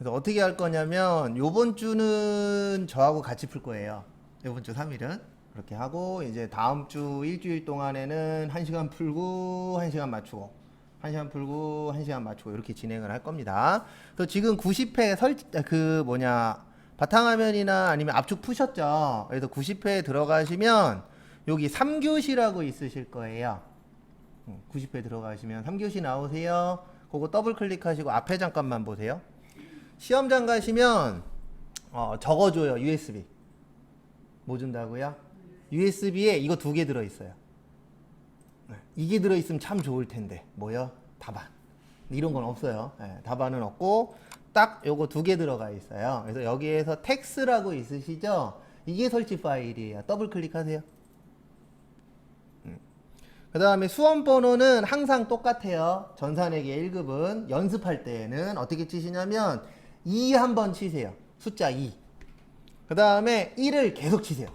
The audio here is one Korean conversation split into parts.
그래서 어떻게 할 거냐면 요번 주는 저하고 같이 풀 거예요. 요번 주 3일은 그렇게 하고 이제 다음 주 일주일 동안에는 1시간 풀고 1시간 맞추고 1시간 풀고 1시간 맞추고 이렇게 진행을 할 겁니다. 그래서 지금 90회 바탕화면이나 아니면 압축 푸셨죠? 그래서 90회에 들어가시면 여기 3교시라고 있으실 거예요. 90회 들어가시면 3교시 나오세요. 그거 더블 클릭하시고 앞에 잠깐만 보세요. 시험장 가시면 적어줘요. USB. 뭐 준다고요? USB에 이거 2개 들어있어요. 이게 들어있으면 참 좋을 텐데 뭐요? 답안. 이런 건 없어요. 네, 답안은 없고 딱 요거 2개 들어가 있어요. 그래서 여기에서 텍스라고 있으시죠? 이게 설치 파일이에요. 더블 클릭하세요. 그 다음에 수험 번호는 항상 똑같아요. 전산회계 1급은 연습할 때에는 어떻게 치시냐면 2 한번 치세요. 숫자 2. 그 다음에 1을 계속 치세요.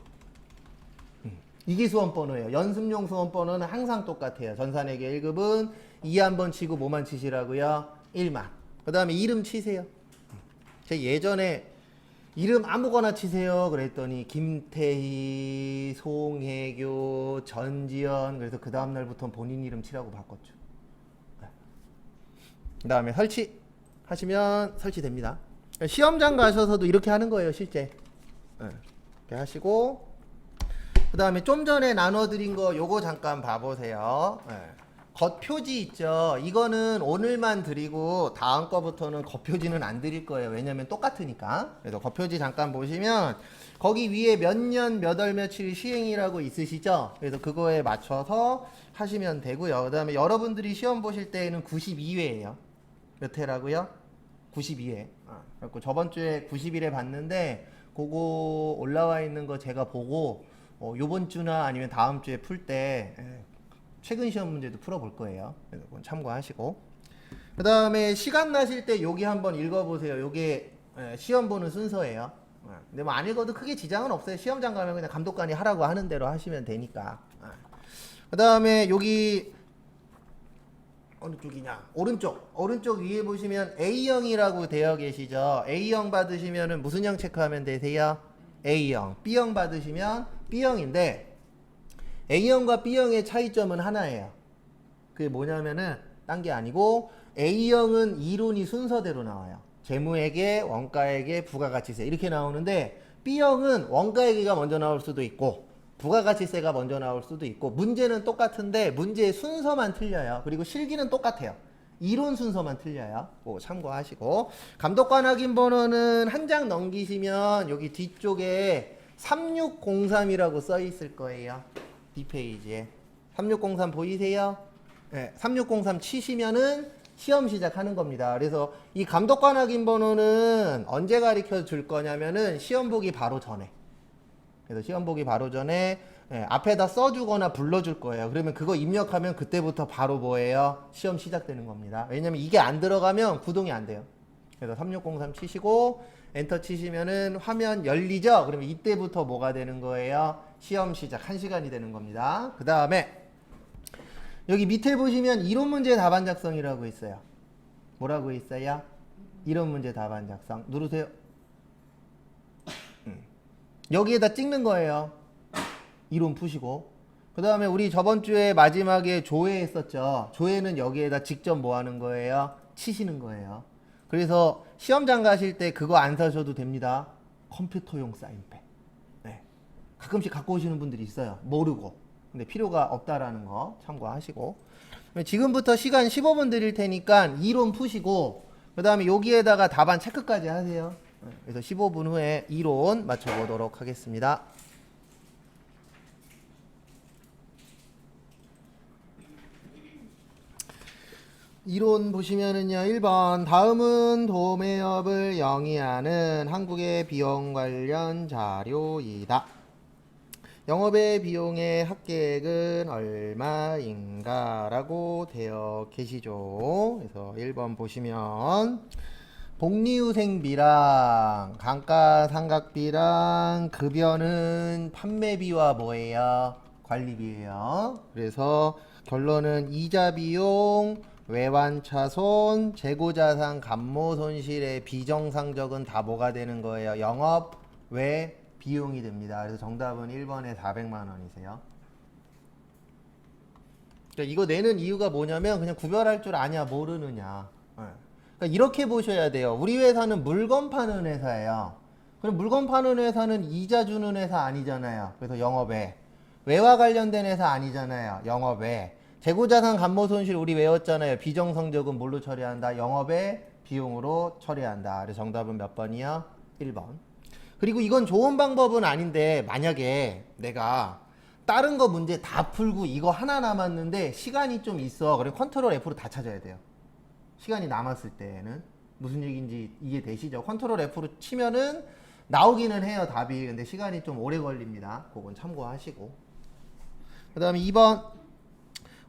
이게 수험 번호예요. 연습용 수험 번호는 항상 똑같아요. 전산회계 1급은 2 한번 치고 뭐만 치시라고요? 1만. 그 다음에 이름 치세요. 제가 예전에 이름 아무거나 치세요 그랬더니 김태희, 송혜교, 전지현 그래서 그 다음날부터 본인 이름 치라고 바꿨죠. 그 다음에 설치 하시면 설치됩니다. 시험장 가셔서도 이렇게 하는 거예요 실제. 이렇게 하시고 그 다음에 좀 전에 나눠드린 거 요거 잠깐 봐보세요. 겉표지 있죠. 이거는 오늘만 드리고 다음 거부터는 겉표지는 안 드릴 거예요. 왜냐면 똑같으니까. 그래서 겉표지 잠깐 보시면 거기 위에 몇 년 몇 월 며칠 시행이라고 있으시죠. 그래서 그거에 맞춰서 하시면 되고요. 그 다음에 여러분들이 시험 보실 때에는 92회예요. 몇 회라고요? 92회. 그래서 저번 주에 90일에 봤는데 그거 올라와 있는 거 제가 보고 요번 주나 아니면 다음 주에 풀 때 최근 시험 문제도 풀어볼 거예요. 그래서 그건 참고하시고 그 다음에 시간 나실 때 여기 한번 읽어보세요. 요게 시험 보는 순서예요. 근데 뭐 안 읽어도 크게 지장은 없어요. 시험장 가면 그냥 감독관이 하라고 하는 대로 하시면 되니까. 그 다음에 여기 어느 쪽이냐? 오른쪽 위에 보시면 A형이라고 되어 계시죠. A형 받으시면은 무슨 형 체크하면 되세요? A형. B형 받으시면 B형인데 A형과 B형의 차이점은 하나예요. 그게 뭐냐면은 딴 게 아니고 A형은 이론이 순서대로 나와요. 재무회계, 원가회계, 부가가치세 이렇게 나오는데 B형은 원가회계가 먼저 나올 수도 있고 부가가치세가 먼저 나올 수도 있고 문제는 똑같은데 문제의 순서만 틀려요. 그리고 실기는 똑같아요. 이론 순서만 틀려요. 그거 참고하시고 감독관 확인 번호는 한 장 넘기시면 여기 뒤쪽에 3603이라고 써 있을 거예요. D페이지에 3603 보이세요? 네, 3603 치시면은 시험 시작하는 겁니다. 그래서 이 감독관 확인 번호는 언제 가르쳐 줄 거냐면은 시험 보기 바로 전에. 그래서 시험 보기 바로 전에 앞에다 써주거나 불러줄 거예요. 그러면 그거 입력하면 그때부터 바로 뭐예요? 시험 시작되는 겁니다. 왜냐면 이게 안 들어가면 구동이 안 돼요. 그래서 3603 치시고 엔터 치시면은 화면 열리죠? 그러면 이때부터 뭐가 되는 거예요? 시험 시작 1시간이 되는 겁니다. 그 다음에 여기 밑에 보시면 이론 문제 답안 작성이라고 있어요. 뭐라고 있어요? 이론 문제 답안 작성. 누르세요. 여기에다 찍는 거예요. 이론 푸시고. 그 다음에 우리 저번 주에 마지막에 조회 했었죠. 조회는 여기에다 직접 뭐 하는 거예요? 치시는 거예요. 그래서 시험장 가실 때 그거 안 사셔도 됩니다. 컴퓨터용 사인펜. 네. 가끔씩 갖고 오시는 분들이 있어요. 모르고. 근데 필요가 없다라는 거 참고하시고. 지금부터 시간 15분 드릴 테니까 이론 푸시고 그 다음에 여기에다가 답안 체크까지 하세요. 그래서 15분 후에 이론 맞춰보도록 하겠습니다. 이론 보시면은요 1번 다음은 도매업을 영위하는 한국의 비용 관련 자료이다. 영업의 비용의 합계액은 얼마인가 라고 되어 계시죠. 그래서 1번 보시면 복리후생비랑 감가상각비랑 급여는 판매비와 뭐예요? 관리비예요. 그래서 결론은 이자비용, 외환차손, 재고자산, 감모손실의 비정상적은 다 뭐가 되는 거예요? 영업 외 비용이 됩니다. 그래서 정답은 1번에 400만 원이세요. 그러니까 이거 내는 이유가 뭐냐면 그냥 구별할 줄 아냐 모르느냐. 그러니까 이렇게 보셔야 돼요. 우리 회사는 물건 파는 회사예요. 그럼 물건 파는 회사는 이자 주는 회사 아니잖아요. 그래서 영업외. 외와 관련된 회사 아니잖아요. 영업외. 재고자산 감모손실 우리 외웠잖아요. 비정상적은 뭘로 처리한다? 영업외 비용으로 처리한다. 그래서 정답은 몇 번이요? 1번. 그리고 이건 좋은 방법은 아닌데 만약에 내가 다른 거 문제 다 풀고 이거 하나 남았는데 시간이 좀 있어. 그럼 컨트롤 F로 다 찾아야 돼요. 시간이 남았을 때는 무슨 얘기인지 이해되시죠? 컨트롤 F로 치면은 나오기는 해요, 답이. 근데 시간이 좀 오래 걸립니다. 그건 참고하시고. 그 다음에 2번.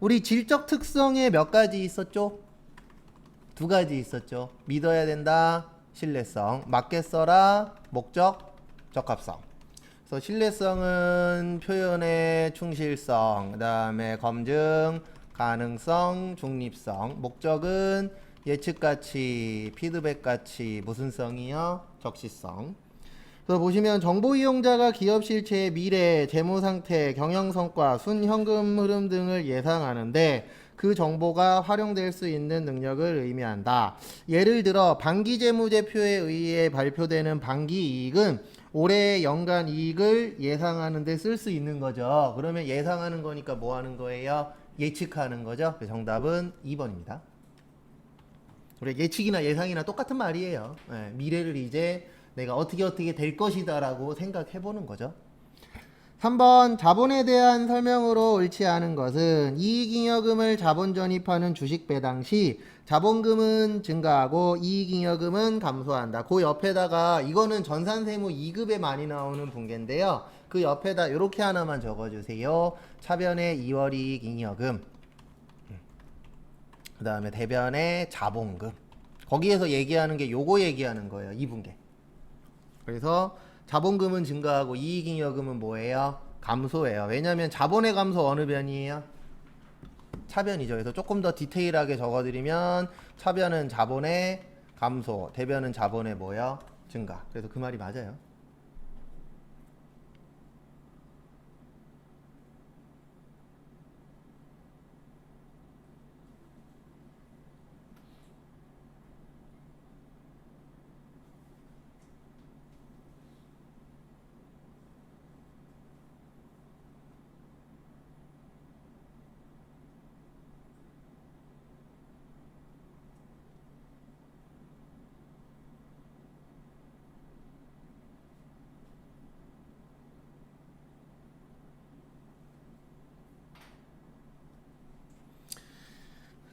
우리 질적 특성에 몇 가지 있었죠? 2가지 있었죠. 믿어야 된다, 신뢰성. 맞게 써라, 목적, 적합성. 그래서 신뢰성은 표현의 충실성, 그 다음에 검증, 가능성, 중립성. 목적은 예측가치, 피드백가치. 무슨 성이요? 적시성. 그래서 보시면 정보 이용자가 기업 실체의 미래, 재무 상태, 경영 성과, 순현금 흐름 등을 예상하는데 그 정보가 활용될 수 있는 능력을 의미한다. 예를 들어 반기재무제표에 의해 발표되는 반기이익은 올해 연간 이익을 예상하는 데 쓸 수 있는 거죠. 그러면 예상하는 거니까 뭐 하는 거예요? 예측하는 거죠. 정답은 2번입니다. 우리 예측이나 예상이나 똑같은 말이에요. 네, 미래를 이제 내가 어떻게 될 것이다 라고 생각해 보는 거죠. 3번 자본에 대한 설명으로 옳지 않은 것은 이익잉여금을 자본 전입하는 주식 배당 시 자본금은 증가하고 이익잉여금은 감소한다. 그 옆에다가 이거는 전산세무 2급에 많이 나오는 분계인데요. 그 옆에다 이렇게 하나만 적어주세요. 차변의 2월 이익잉여금, 그 다음에 대변의 자본금. 거기에서 얘기하는 게 요거 얘기하는 거예요. 2분계. 그래서 자본금은 증가하고 이익잉여금은 뭐예요? 감소해요. 왜냐하면 자본의 감소 어느 변이에요? 차변이죠. 그래서 조금 더 디테일하게 적어드리면 차변은 자본의 감소, 대변은 자본의 뭐예요? 증가. 그래서 그 말이 맞아요.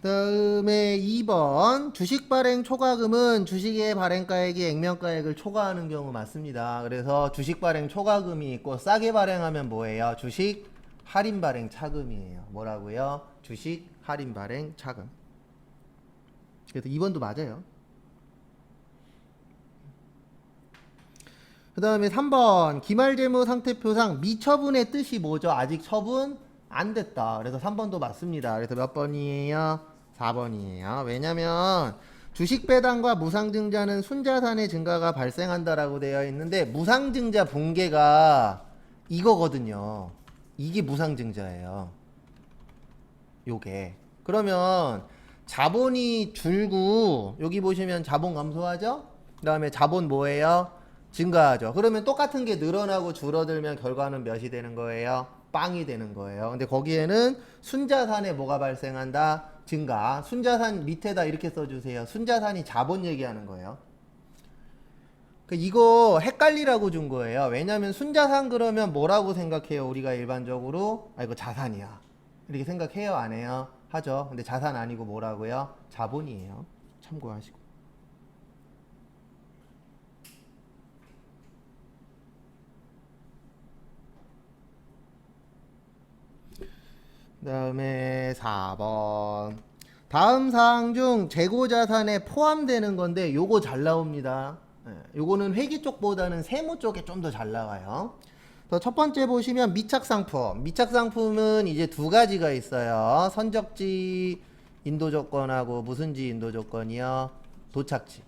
다음에 2번 주식 발행 초과금은 주식의 발행가액이 액면가액을 초과하는 경우 맞습니다. 그래서 주식 발행 초과금이 있고 싸게 발행하면 뭐예요? 주식 할인 발행 차금이에요. 뭐라고요? 주식 할인 발행 차금. 그래서 2번도 맞아요. 그 다음에 3번 기말재무 상태표상 미처분의 뜻이 뭐죠? 아직 처분 안 됐다. 그래서 3번도 맞습니다. 그래서 몇 번이에요? 4번이에요. 왜냐면 주식 배당과 무상증자는 순자산의 증가가 발생한다라고 되어 있는데 무상증자 붕괴가 이거거든요. 이게 무상증자예요. 요게. 그러면 자본이 줄고 여기 보시면 자본 감소하죠? 그 다음에 자본 뭐예요? 증가하죠. 그러면 똑같은 게 늘어나고 줄어들면 결과는 몇이 되는 거예요? 빵이 되는 거예요. 근데 거기에는 순자산에 뭐가 발생한다? 증가. 순자산 밑에다 이렇게 써주세요. 순자산이 자본 얘기하는 거예요. 이거 헷갈리라고 준 거예요. 왜냐면 순자산 그러면 뭐라고 생각해요? 우리가 일반적으로 이거 자산이야 이렇게 생각해요? 안 해요? 하죠. 근데 자산 아니고 뭐라고요? 자본이에요. 참고하시고. 그 다음에 4번 다음 사항 중 재고자산에 포함되는 건데 요거 잘 나옵니다. 요거는 회계 쪽보다는 세무 쪽에 좀 더 잘 나와요. 첫 번째 보시면 미착상품. 미착상품은 이제 2가지가 있어요. 선적지 인도 조건하고 무슨지 인도 조건이요? 도착지.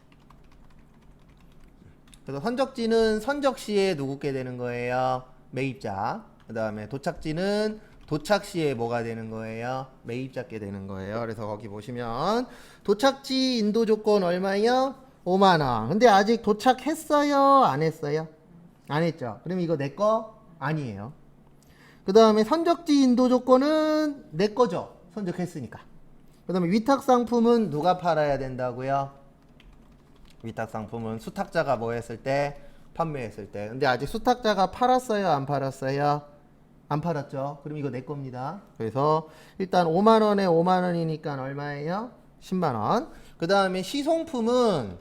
그래서 선적지는 선적 시에 누구게 되는 거예요? 매입자. 그 다음에 도착지는 도착 시에 뭐가 되는 거예요? 매입자께 되는 거예요. 그래서 거기 보시면 도착지 인도 조건 얼마요? 5만 원. 근데 아직 도착했어요? 안 했어요? 안 했죠. 그럼 이거 내 거 아니에요. 그 다음에 선적지 인도 조건은 내 거죠. 선적했으니까. 그 다음에 위탁 상품은 누가 팔아야 된다고요? 위탁 상품은 수탁자가 뭐 했을 때? 판매했을 때. 근데 아직 수탁자가 팔았어요? 안 팔았어요? 안 팔았죠. 그럼 이거 내 겁니다. 그래서 일단 5만 원에 5만 원이니까 얼마예요? 10만 원. 그 다음에 시송품은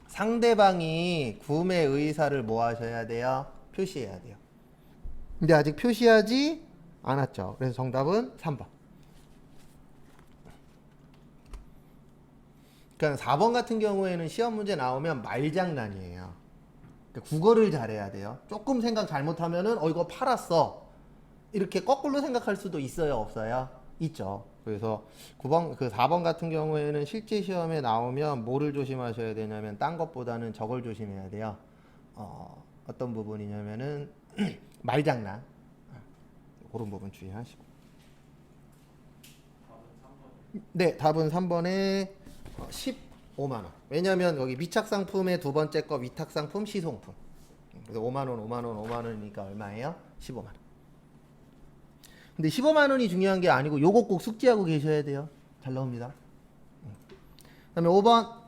상대방이 구매 의사를 뭐 하셔야 돼요? 표시해야 돼요. 근데 아직 표시하지 않았죠. 그래서 정답은 3번. 그러니까 4번 같은 경우에는 시험 문제 나오면 말장난이에요. 그러니까 국어를 잘해야 돼요. 조금 생각 잘못하면은 이거 팔았어. 이렇게 거꾸로 생각할 수도 있어요, 없어요? 있죠. 그래서 9번, 4번 같은 경우에는 실제 시험에 나오면 뭐를 조심하셔야 되냐면 딴 것보다는 저걸 조심해야 돼요. 어떤 부분이냐면은 말장난. 그런 부분 주의하시고. 네, 답은 3번에 15만 원. 왜냐면 여기 미착 상품의 두 번째 거 위탁 상품 시송품. 그래서 5만 원, 5만 원, 5만 원이니까 얼마예요? 15만 원. 근데 15만 원이 중요한 게 아니고 요거 꼭 숙지하고 계셔야 돼요. 잘 나옵니다. 그다음에 5번.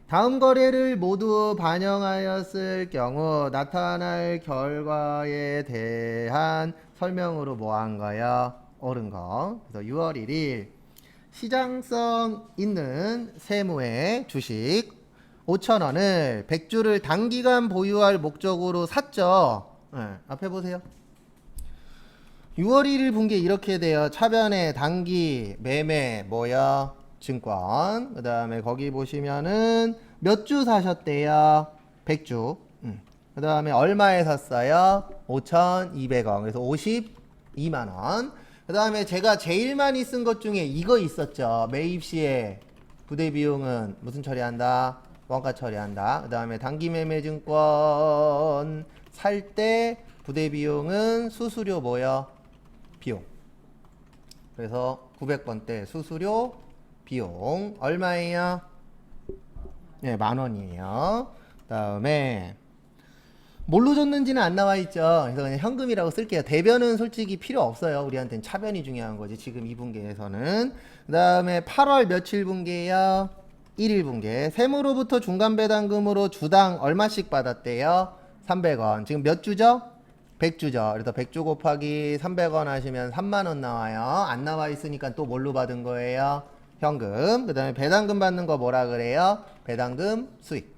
다음 거래를 모두 반영하였을 경우 나타날 결과에 대한 설명으로 뭐 한 거요? 옳은 거. 그래서 6월 1일 시장성 있는 세무의 주식 5,000원을 100주를 단기간 보유할 목적으로 샀죠. 네, 앞에 보세요. 6월 1일 분 게 이렇게 돼요. 차변에 단기 매매 뭐야? 증권. 그 다음에 거기 보시면은 몇 주 사셨대요? 100주. 그 다음에 얼마에 샀어요? 5,200원. 그래서 52만 원. 그 다음에 제가 제일 많이 쓴 것 중에 이거 있었죠. 매입 시에 부대 비용은 무슨 처리한다? 원가 처리한다. 그 다음에 단기 매매 증권 살 때 부대 비용은 수수료 뭐요? 비용. 그래서 900번대 수수료 비용 얼마예요? 네, 10,000원이에요. 다음에 뭘로 줬는지는 안 나와 있죠. 그래서 그냥 현금이라고 쓸게요. 대변은 솔직히 필요 없어요. 우리한테는 차변이 중요한 거지. 지금 이 분기에서는. 그 다음에 8월 며칠 분기예요? 1일 분기. 세무로부터 중간 배당금으로 주당 얼마씩 받았대요? 300원. 지금 몇 주죠? 100주죠. 그래서 100주 곱하기 300원 하시면 3만 원 나와요. 안 나와 있으니까 또 뭘로 받은 거예요? 현금. 그 다음에 배당금 받는 거 뭐라 그래요? 배당금 수익.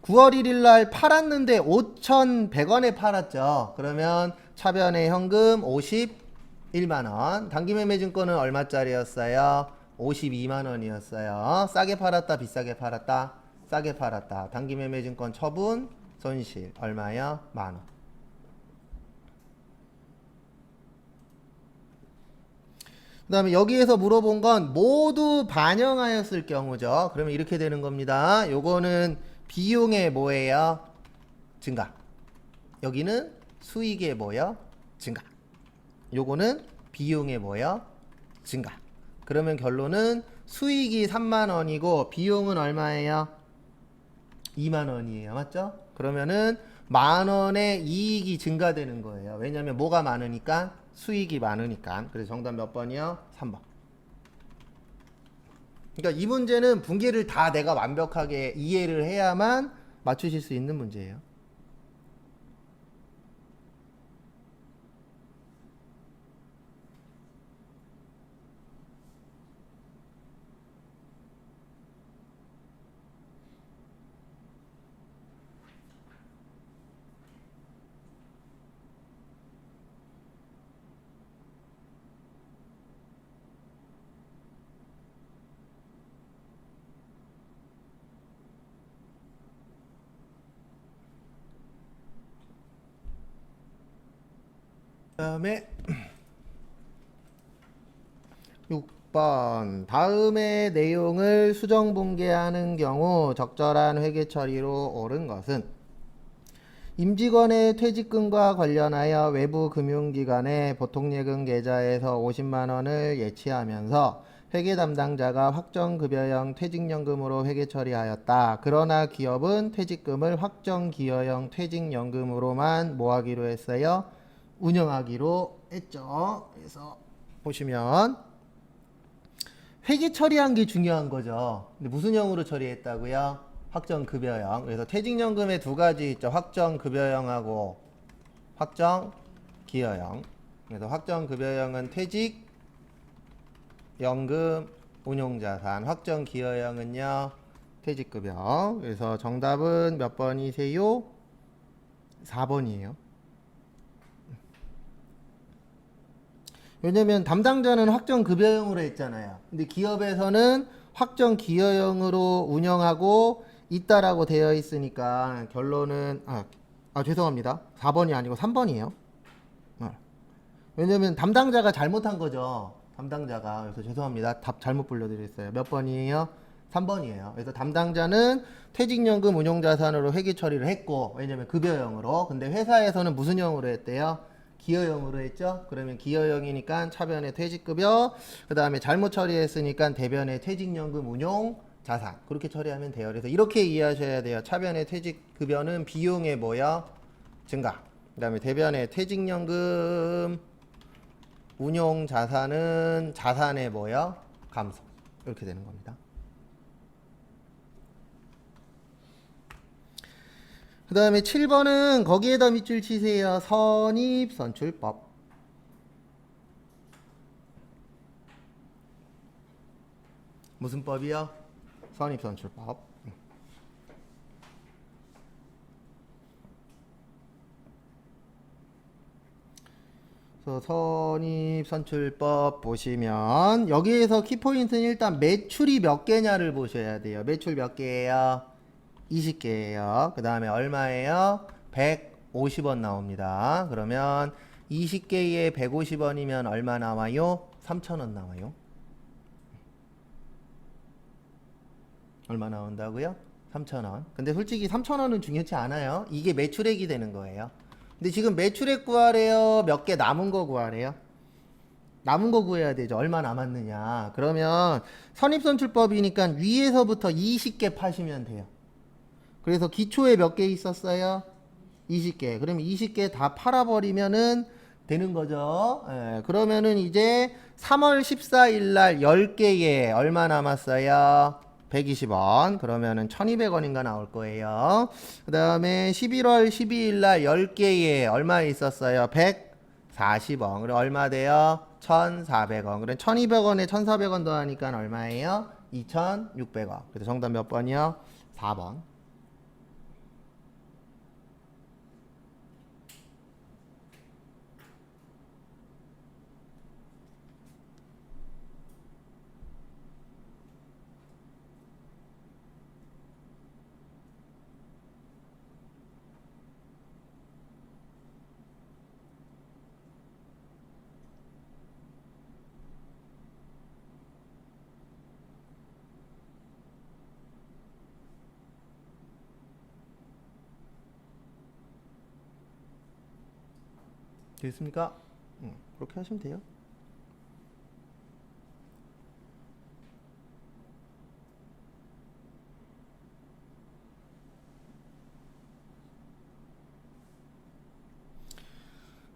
9월 1일 날 팔았는데 5,100원에 팔았죠. 그러면 차변의 현금 51만 원. 단기 매매 증권은 얼마짜리였어요? 52만 원이었어요. 싸게 팔았다, 비싸게 팔았다? 싸게 팔았다. 단기 매매 증권 처분, 손실 얼마요? 10,000원. 그 다음에 여기에서 물어본 건 모두 반영하였을 경우죠. 그러면 이렇게 되는 겁니다. 요거는 비용의 뭐예요? 증가. 여기는 수익의 뭐요? 증가. 요거는 비용의 뭐요? 증가. 그러면 결론은 수익이 3만 원이고 비용은 얼마예요? 2만 원이에요. 맞죠? 그러면은 10,000원의 이익이 증가되는 거예요. 왜냐면 뭐가 많으니까? 수익이 많으니까. 그래서 정답 몇 번이요? 3번. 그러니까 이 문제는 분기를 다 내가 완벽하게 이해를 해야만 맞추실 수 있는 문제예요. 그다음에 6번 6번 다음의 내용을 수정분계하는 경우 적절한 회계 처리로 옳은 것은 임직원의 퇴직금과 관련하여 외부 금융기관의 보통예금 계좌에서 50만원을 예치하면서 회계 담당자가 확정급여형 퇴직연금으로 회계 처리하였다. 그러나 기업은 퇴직금을 확정기여형 퇴직연금으로만 뭐하기로 했어요? 운영하기로 했죠. 그래서 보시면 회계 처리한 게 중요한 거죠. 근데 무슨 형으로 처리했다고요? 확정급여형. 그래서 퇴직연금에 두 가지 있죠. 확정급여형하고 확정기여형. 그래서 확정급여형은 퇴직연금 운용자산, 확정기여형은요 퇴직급여. 그래서 정답은 몇 번이세요? 4번이에요. 왜냐면 담당자는 확정급여형으로 했잖아요. 근데 기업에서는 확정기여형으로 운영하고 있다라고 되어 있으니까 결론은 죄송합니다. 4번이 아니고 3번이에요. 왜냐면 담당자가 잘못한 거죠. 담당자가. 그래서 죄송합니다. 답 잘못 불러드렸어요. 몇 번이에요? 3번이에요. 그래서 담당자는 퇴직연금 운용자산으로 회계 처리를 했고, 왜냐면 급여형으로. 근데 회사에서는 무슨 형으로 했대요? 기여형으로 했죠. 그러면 기여형이니까 차변의 퇴직급여, 그 다음에 잘못 처리했으니까 대변의 퇴직연금 운용 자산, 그렇게 처리하면 돼요. 그래서 이렇게 이해하셔야 돼요. 차변의 퇴직급여는 비용의 뭐야? 증가. 그 다음에 대변의 퇴직연금 운용 자산은 자산의 뭐야? 감소. 이렇게 되는 겁니다. 그 다음에 7번은 거기에다 밑줄 치세요. 선입선출법. 무슨 법이요? 선입선출법. 그래서 선입선출법 보시면 여기에서 키포인트는 일단 매출이 몇 개냐를 보셔야 돼요. 매출 몇 개예요? 20개예요. 그 다음에 얼마예요? 150원 나옵니다. 그러면 20개에 150원이면 얼마 나와요? 3,000원 나와요. 얼마 나온다고요? 3,000원. 근데 솔직히 3,000원은 중요치 않아요. 이게 매출액이 되는 거예요. 근데 지금 매출액 구하래요? 몇 개 남은 거 구하래요? 남은 거 구해야 되죠. 얼마 남았느냐. 그러면 선입선출법이니까 위에서부터 20개 파시면 돼요. 그래서 기초에 몇 개 있었어요? 20개. 그럼 20개 다 팔아버리면은 되는 거죠. 그러면은 이제 3월 14일 날 10개에 얼마 남았어요? 120원. 그러면은 1200원인가 나올 거예요. 그 다음에 11월 12일 날 10개에 얼마 있었어요? 140원. 그럼 얼마 돼요? 1400원. 그럼 1200원에 1400원 더하니까 얼마예요? 2600원. 그래서 정답 몇 번이요? 4번. 됐습니까? 그렇게 하시면 돼요.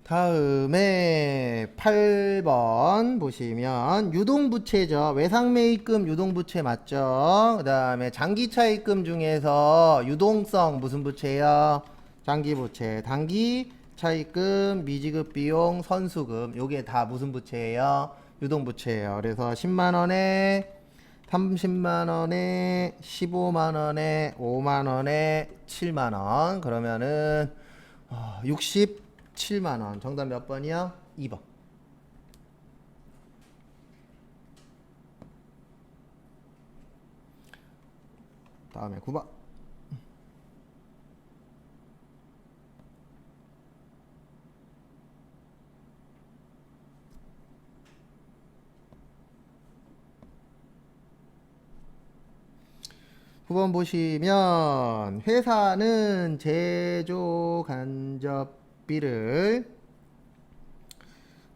다음에 8번 보시면 유동부채죠. 외상매입금 유동부채 맞죠? 그 다음에 장기차입금 중에서 유동성 무슨 부채요? 장기부채. 단기차입금, 미지급비용, 선수금 요게 다 무슨 부채예요? 유동부채예요. 그래서 10만원에 30만원에 15만원에 5만원에 7만원 그러면은 67만원. 정답 몇 번이요? 2번. 다음에 9번. 9번 보시면 회사는 제조 간접비를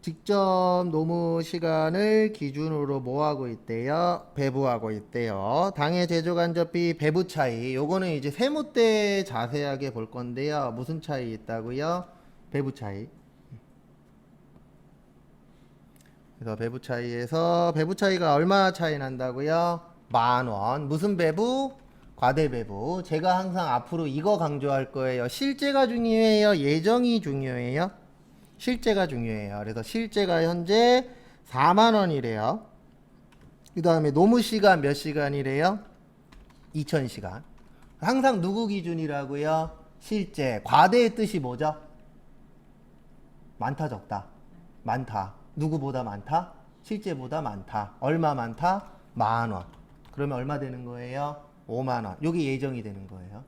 직접 노무 시간을 기준으로 뭐하고 있대요? 배부하고 있대요. 당해 제조 간접비 배부 차이. 요거는 이제 세무 때 자세하게 볼 건데요. 무슨 차이 있다고요? 배부 차이. 그래서 배부 차이에서 배부 차이가 얼마 차이 난다고요? 10,000원. 무슨 배부? 과대 배부. 제가 항상 앞으로 이거 강조할 거예요. 실제가 중요해요? 예정이 중요해요? 실제가 중요해요. 그래서 실제가 현재 40,000원이래요. 그 다음에 노무 시간 몇 시간이래요? 2000시간. 항상 누구 기준이라고요? 실제. 과대의 뜻이 뭐죠? 많다 적다? 많다. 누구보다 많다? 실제보다 많다. 얼마 많다? 10,000원. 그러면 얼마 되는 거예요? 50,000원. 요게 예정이 되는 거예요.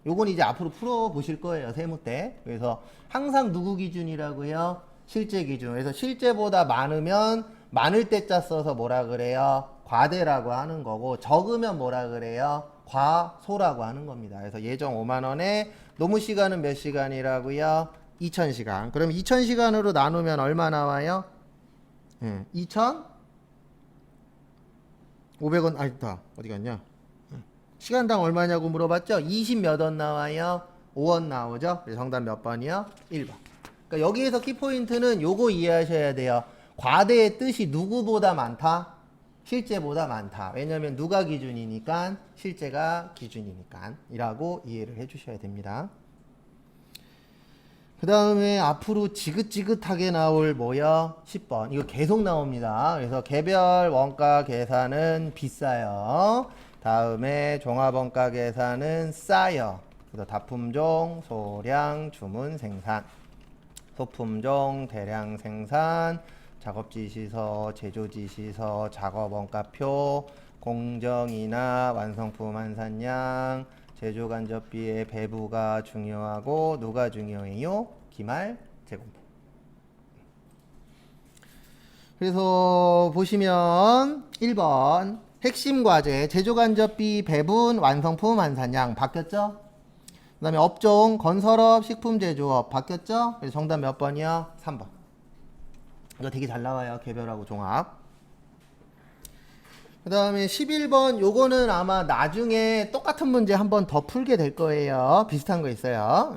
요건 이제 앞으로 풀어 보실 거예요. 세무 때. 그래서 항상 누구 기준이라고요? 실제 기준. 그래서 실제보다 많으면 많을 때자 써서 뭐라 그래요? 과대라고 하는 거고, 적으면 뭐라 그래요? 과소라고 하는 겁니다. 그래서 예정 50,000원에 노무 시간은 몇 시간이라고요? 2000시간. 그럼 2000시간으로 나누면 얼마 나와요? 2,500원. 아니다. 어디 갔냐? 시간당 얼마냐고 물어봤죠? 20 몇 원 나와요? 5원 나오죠? 그래서 정답 몇 번이요? 1번. 그러니까 여기에서 키포인트는 요거 이해하셔야 돼요. 과대의 뜻이 누구보다 많다? 실제보다 많다. 왜냐면 누가 기준이니까 실제가 기준이니까 이라고 이해를 해주셔야 됩니다. 그 다음에 앞으로 지긋지긋하게 나올 뭐요? 10번. 이거 계속 나옵니다. 그래서 개별 원가 계산은 비싸요. 다음에 종합원가 계산은 싸요. 그래서 다품종, 소량, 주문, 생산, 소품종, 대량 생산, 작업지시서, 제조지시서, 작업원가표, 공정이나 완성품 환산량, 제조간접비의 배부가 중요하고 누가 중요해요? 기말 제공비. 그래서 보시면 1번 핵심 과제 제조간접비 배분 완성품 환산량 바뀌었죠? 그 다음에 업종 건설업 식품제조업 바뀌었죠? 그래서 정답 몇 번이요? 3번. 이거 되게 잘 나와요. 개별하고 종합. 그 다음에 11번 요거는 아마 나중에 똑같은 문제 한 번 더 풀게 될 거예요. 비슷한 거 있어요.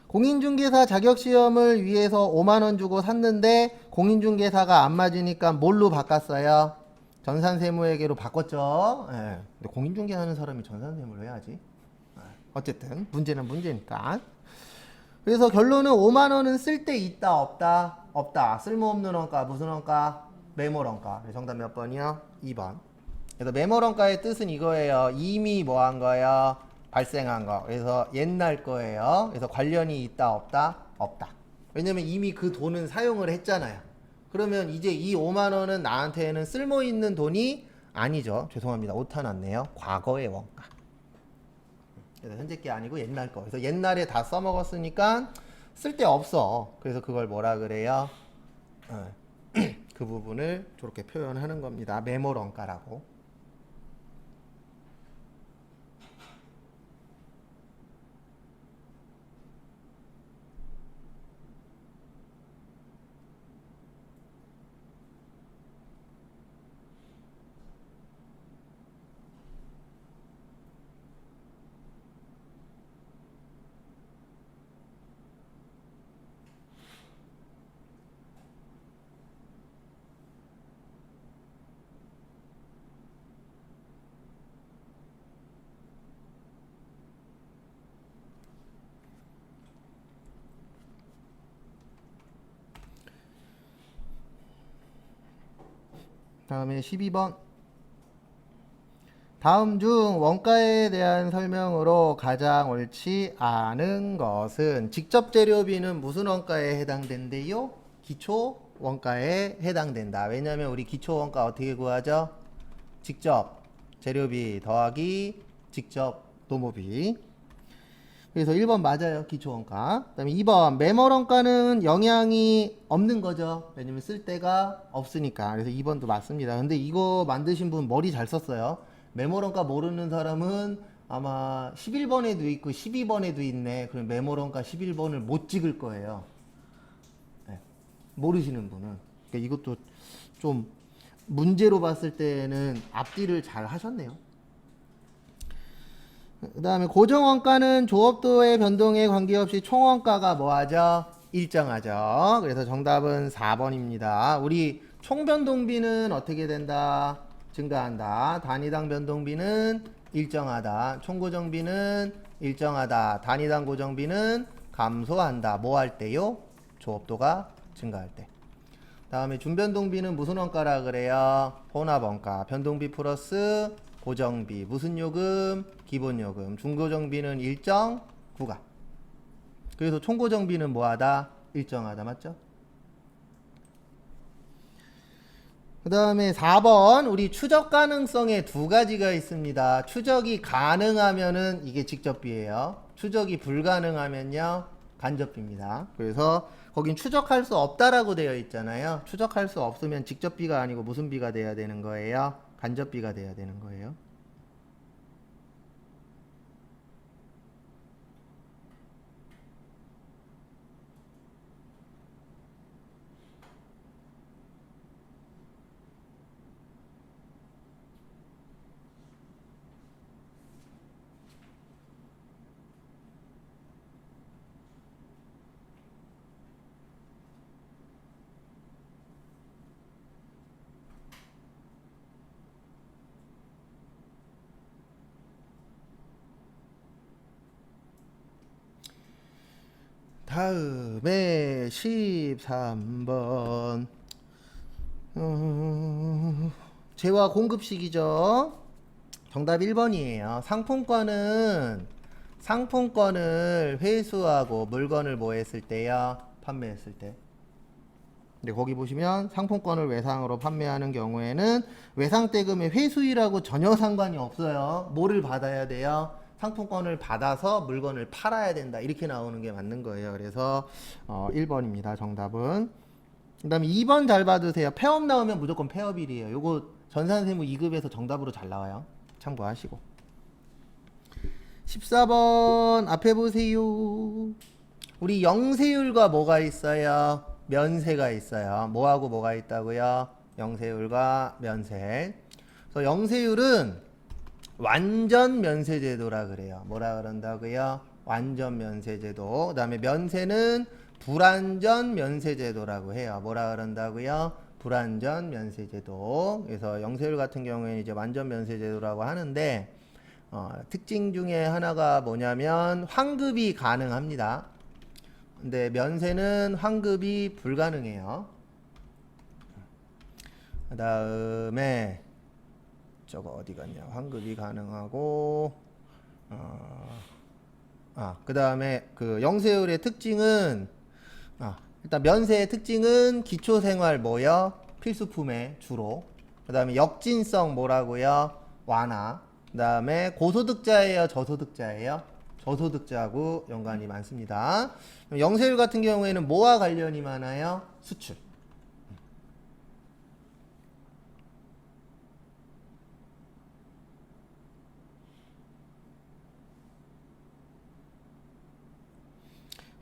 공인중개사 자격시험을 위해서 50,000원 주고 샀는데 공인중개사가 안 맞으니까 뭘로 바꿨어요? 전산세무회계로 바꿨죠. 근데 공인중개 하는 사람이 전산세무를 왜 하지? 어쨌든 문제는 문제니까. 그래서 결론은 50,000원은 쓸 데 있다 없다? 없다. 쓸모없는 원가 무슨 원가? 메모원가. 정답 몇 번이요? 2번. 그래서 메모원가의 뜻은 이거예요. 이미 뭐 한 거예요? 발생한 거. 그래서 옛날 거예요. 그래서 관련이 있다 없다? 없다. 왜냐면 이미 그 돈은 사용을 했잖아요. 그러면 이제 이 50,000원은 나한테는 쓸모 있는 돈이 아니죠. 죄송합니다. 오타 났네요. 과거의 원가. 그래서 현재 게 아니고 옛날 거. 그래서 옛날에 다 써먹었으니까 쓸데 없어. 그래서 그걸 뭐라 그래요? 그 부분을 저렇게 표현하는 겁니다. 메모원가라고. 다음에 12번. 다음 중 원가에 대한 설명으로 가장 옳지 않은 것은 직접 재료비는 무슨 원가에 해당된대요? 기초 원가에 해당된다. 왜냐하면 우리 기초 원가 어떻게 구하죠? 직접 재료비 더하기 직접 노무비. 그래서 1번 맞아요. 기초원가. 그 다음에 2번 매몰원가는 영향이 없는 거죠. 왜냐면 쓸 데가 없으니까. 그래서 2번도 맞습니다. 근데 이거 만드신 분 머리 잘 썼어요. 메모런가 모르는 사람은 아마 11번에도 있고 12번에도 있네. 그럼 메모런가 11번을 못 찍을 거예요. 네. 모르시는 분은. 그러니까 이것도 좀 문제로 봤을 때는 앞뒤를 잘 하셨네요. 그 다음에 고정원가는 조업도의 변동에 관계없이 총원가가 뭐하죠? 일정하죠. 그래서 정답은 4번입니다. 우리 총변동비는 어떻게 된다? 증가한다. 단위당 변동비는 일정하다. 총고정비는 일정하다. 단위당 고정비는 감소한다. 뭐 할 때요? 조업도가 증가할 때. 다음에 준변동비는 무슨 원가라 그래요? 혼합원가. 변동비 플러스 고정비. 무슨 요금? 기본요금. 중고정비는 일정 구간. 그래서 총고정비는 뭐하다? 일정하다. 맞죠? 그 다음에 4번 우리 추적 가능성에 두 가지가 있습니다. 추적이 가능하면은 이게 직접비예요. 추적이 불가능하면요 간접비입니다. 그래서 거긴 추적할 수 없다라고 되어 있잖아요. 추적할 수 없으면 직접비가 아니고 무슨 비가 돼야 되는 거예요? 간접비가 돼야 되는 거예요. 다음에 13번 재화 공급식이죠. 정답 1번이에요. 상품권을 회수하고 물건을 뭐 했을 때요? 판매했을 때. 근데 거기 보시면 상품권을 외상으로 판매하는 경우에는 외상대금의 회수일하고 전혀 상관이 없어요. 뭐를 받아야 돼요? 상품권을 받아서 물건을 팔아야 된다. 이렇게 나오는 게 맞는 거예요. 그래서 1번입니다. 정답은. 그 다음에 2번 잘 봐두세요. 폐업 나오면 무조건 폐업일이에요. 요거 전산세무 2급에서 정답으로 잘 나와요. 참고하시고. 14번 앞에 보세요. 우리 영세율과 뭐가 있어요? 면세가 있어요. 뭐하고 뭐가 있다고요? 영세율과 면세. 그래서 영세율은 완전 면세제도라 그래요. 뭐라 그런다고요? 완전 면세제도. 그 다음에 면세는 불완전 면세제도라고 해요. 뭐라 그런다고요? 불완전 면세제도. 그래서 영세율 같은 경우에는 이제 완전 면세제도라고 하는데 특징 중에 하나가 뭐냐면 환급이 가능합니다. 근데 면세는 환급이 불가능해요. 그 다음에 저거 어디 갔냐? 환급이 가능하고 그 다음에 그 영세율의 특징은 일단 면세의 특징은 기초생활 뭐요? 필수품에 주로. 그 다음에 역진성 뭐라고요? 완화. 그 다음에 고소득자예요? 저소득자예요? 저소득자하고 연관이 많습니다. 영세율 같은 경우에는 뭐와 관련이 많아요? 수출.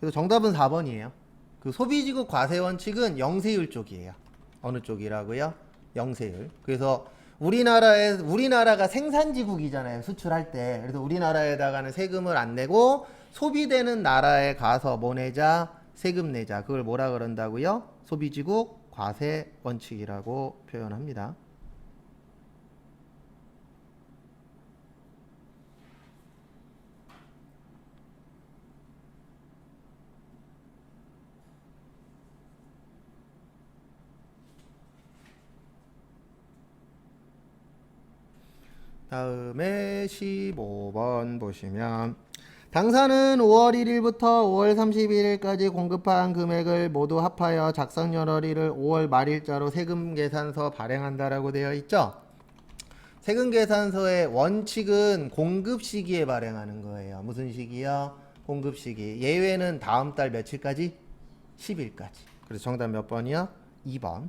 그래서 정답은 4번이에요. 그 소비지급 과세 원칙은 영세율 쪽이에요. 어느 쪽이라고요? 영세율. 그래서 우리나라가 생산지국이잖아요. 수출할 때. 그래서 우리나라에다가는 세금을 안 내고 소비되는 나라에 가서 뭐 내자? 세금 내자. 그걸 뭐라 그런다고요? 소비지국 과세 원칙이라고 표현합니다. 다음에 15번 보시면 당사는 5월 1일부터 5월 31일까지 공급한 금액을 모두 합하여 작성연월일을 5월 말일자로 세금계산서 발행한다라고 되어 있죠. 세금계산서의 원칙은 공급 시기에 발행하는 거예요. 무슨 시기요? 공급 시기. 예외는 다음 달 며칠까지? 10일까지. 그래서 정답 몇 번이요? 2번.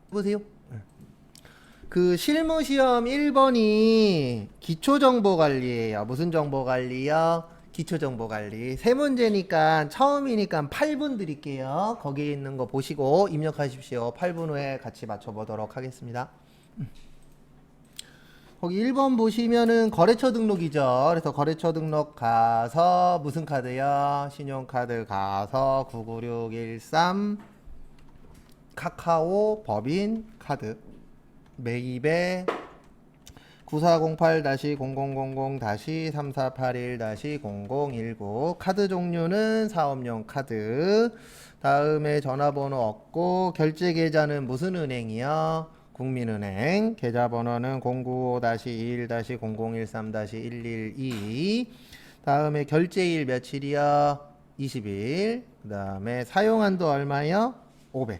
보세요. 그 실무시험 1번이 기초정보관리예요. 무슨 정보관리요? 기초정보관리. 세 문제니까 처음이니까 8분 드릴게요. 거기에 있는 거 보시고 입력하십시오. 8분 후에 같이 맞춰보도록 하겠습니다. 거기 1번 보시면은 거래처 등록이죠. 그래서 거래처 등록 가서 무슨 카드요? 신용카드 가서 99613 카카오 법인 카드 매입에 9408-0000-3481-0019 카드 종류는 사업용 카드. 다음에 전화번호 얻고 결제 계좌는 무슨 은행이요? 국민은행. 계좌번호는 095-21-0013-112. 다음에 결제일 며칠이요? 20일. 그 다음에 사용한도 얼마요? 500.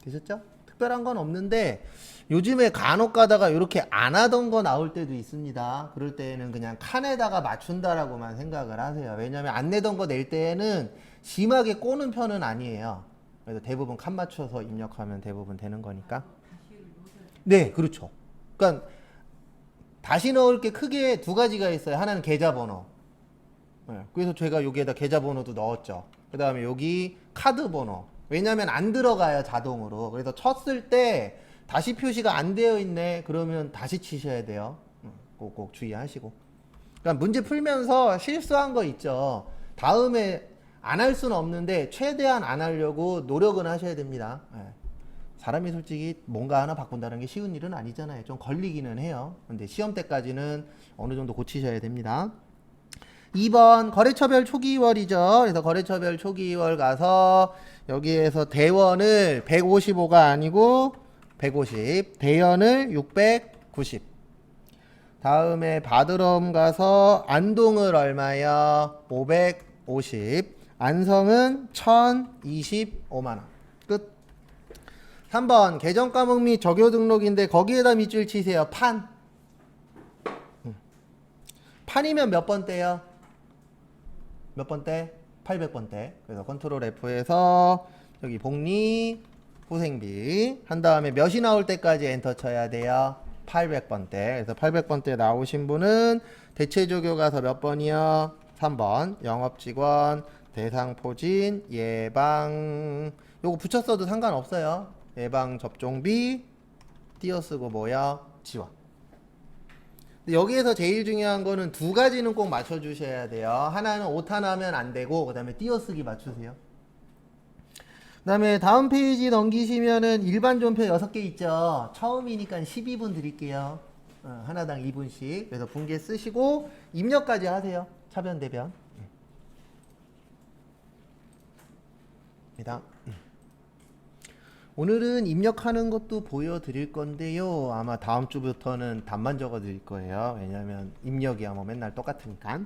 되셨죠? 특별한 건 없는데 요즘에 간혹 가다가 이렇게 안 하던 거 나올 때도 있습니다. 그럴 때는 그냥 칸에다가 맞춘다라고만 생각을 하세요. 왜냐면 안 내던 거 낼 때에는 심하게 꼬는 편은 아니에요. 그래서 대부분 칸 맞춰서 입력하면 대부분 되는 거니까. 네, 그렇죠. 그러니까 다시 넣을 게 크게 두 가지가 있어요. 하나는 계좌번호. 네, 그래서 제가 여기에다 계좌번호도 넣었죠. 그 다음에 여기 카드번호. 왜냐면 안 들어가요, 자동으로. 그래서 쳤을 때 다시 표시가 안 되어 있네. 그러면 다시 치셔야 돼요. 꼭 주의하시고. 그러니까 문제 풀면서 실수한 거 있죠. 다음에 안 할 수는 없는데 최대한 안 하려고 노력은 하셔야 됩니다. 사람이 솔직히 뭔가 하나 바꾼다는 게 쉬운 일은 아니잖아요. 좀 걸리기는 해요. 근데 시험 때까지는 어느 정도 고치셔야 됩니다. 2번 거래처별 초기월이죠. 그래서 거래처별 초기월 가서 여기에서 대원을 155가 아니고 150, 대연을 690. 다음에 바드럼 가서 안동을 얼마요? 550. 안성은 1025만원. 끝. 3번 계정과목 및 적요 등록인데 거기에다 밑줄 치세요. 판. 판이면 몇 번대요? 몇 번대? 800번대. 그래서 컨트롤 F에서 여기 복리 후생비 한 다음에 몇이 나올 때까지 엔터 쳐야 돼요? 800번대. 그래서 800번대 나오신 분은 대체조교 가서 몇 번이요? 3번 영업직원 대상포진 예방 요거 붙였어도 상관없어요. 예방 접종비 띄어쓰고 뭐야? 지원. 근데 여기에서 제일 중요한 거는 두 가지는 꼭 맞춰주셔야 돼요. 하나는 오타나면 안 되고 그 다음에 띄어쓰기 맞추세요. 그 다음에 다음 페이지 넘기시면은 일반 존표 6개 있죠. 처음이니까 12분 드릴게요. 하나당 2분씩. 그래서 분개 쓰시고 입력까지 하세요. 차변 대변. 오늘은 입력하는 것도 보여드릴 건데요. 아마 다음 주부터는 답만 적어 드릴 거예요. 왜냐면 입력이야 뭐 맨날 똑같으니까.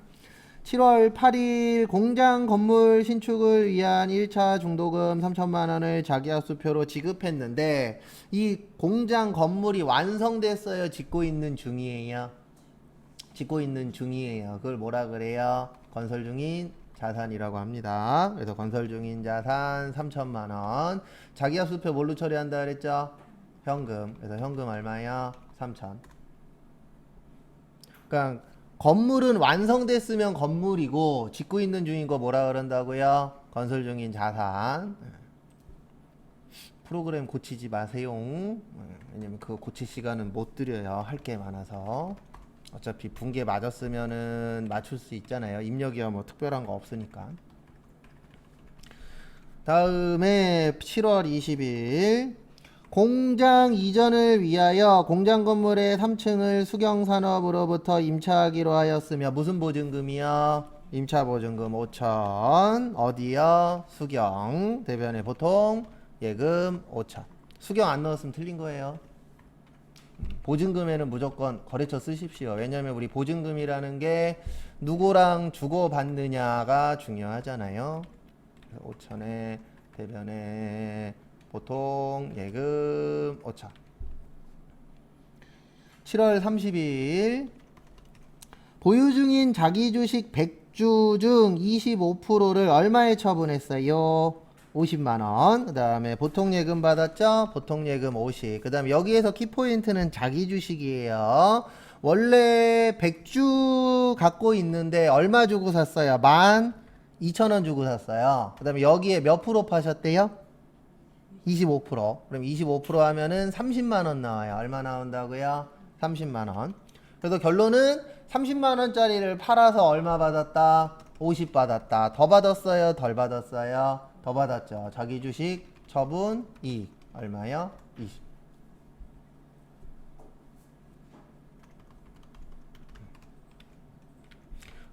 7월 8일 공장 건물 신축을 위한 1차 중도금 3천만 원을 자기합수표로 지급했는데 이 공장 건물이 완성됐어요? 짓고 있는 중이에요? 짓고 있는 중이에요. 그걸 뭐라 그래요? 건설 중인 자산이라고 합니다. 그래서 건설 중인 자산 3천만 원. 자기합수표 뭘로 처리한다 그랬죠? 현금. 그래서 현금 얼마야? 3천. 그러니까 건물은 완성됐으면 건물이고 짓고 있는 중인 거 뭐라 그런다고요? 건설 중인 자산. 프로그램 고치지 마세요. 왜냐면 그거 고칠 시간은 못 드려요. 할 게 많아서. 어차피 분계 맞았으면은 맞출 수 있잖아요. 입력이야 뭐 특별한 거 없으니까. 다음에 7월 20일 공장 이전을 위하여 공장 건물의 3층을 수경산업으로부터 임차하기로 하였으며 무슨 보증금이요? 임차 보증금 5천. 어디요? 수경. 대변에 보통 예금 5천. 수경 안 넣었으면 틀린 거예요. 보증금에는 무조건 거래처 쓰십시오. 왜냐면 우리 보증금이라는 게 누구랑 주고 받느냐가 중요하잖아요. 5천에 대변에 보통 예금 5천. 7월 30일 보유 중인 자기주식 100주 중 25%를 얼마에 처분했어요? 50만원. 그 다음에 보통 예금 받았죠? 보통 예금 50. 그 다음에 여기에서 키포인트는 자기 주식이에요. 원래 100주 갖고 있는데 얼마 주고 샀어요? 12,000원 주고 샀어요. 그 다음에 여기에 몇 프로 파셨대요? 25%. 그럼 25% 하면은 30만원 나와요. 얼마 나온다고요? 30만원. 그래서 결론은 30만원짜리를 팔아서 얼마 받았다? 50 받았다. 더 받았어요? 덜 받았어요? 더 받았죠. 자기 주식 처분 이익 얼마요? 20.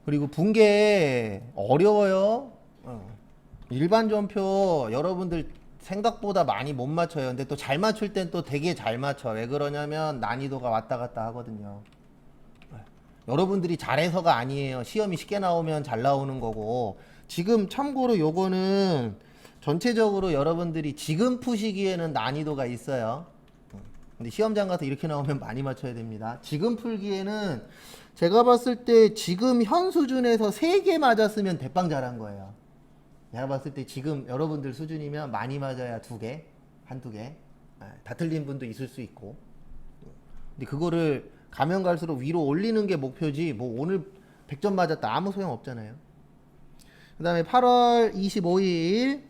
그리고 분계 어려워요. 일반 전표 여러분들 생각보다 많이 못 맞춰요. 근데 또 잘 맞출 땐 또 되게 잘 맞춰. 왜 그러냐면 난이도가 왔다 갔다 하거든요. 여러분들이 잘해서가 아니에요. 시험이 쉽게 나오면 잘 나오는 거고. 지금 참고로 요거는 전체적으로 여러분들이 지금 푸시기에는 난이도가 있어요. 근데 시험장 가서 이렇게 나오면 많이 맞춰야 됩니다. 지금 풀기에는 제가 봤을 때 지금 현 수준에서 3개 맞았으면 대빵 잘한 거예요. 내가 봤을 때 지금 여러분들 수준이면 많이 맞아야 2개, 한두 개. 다 틀린 분도 있을 수 있고. 근데 그거를 가면 갈수록 위로 올리는 게 목표지 뭐 오늘 100점 맞았다 아무 소용 없잖아요. 그 다음에 8월 25일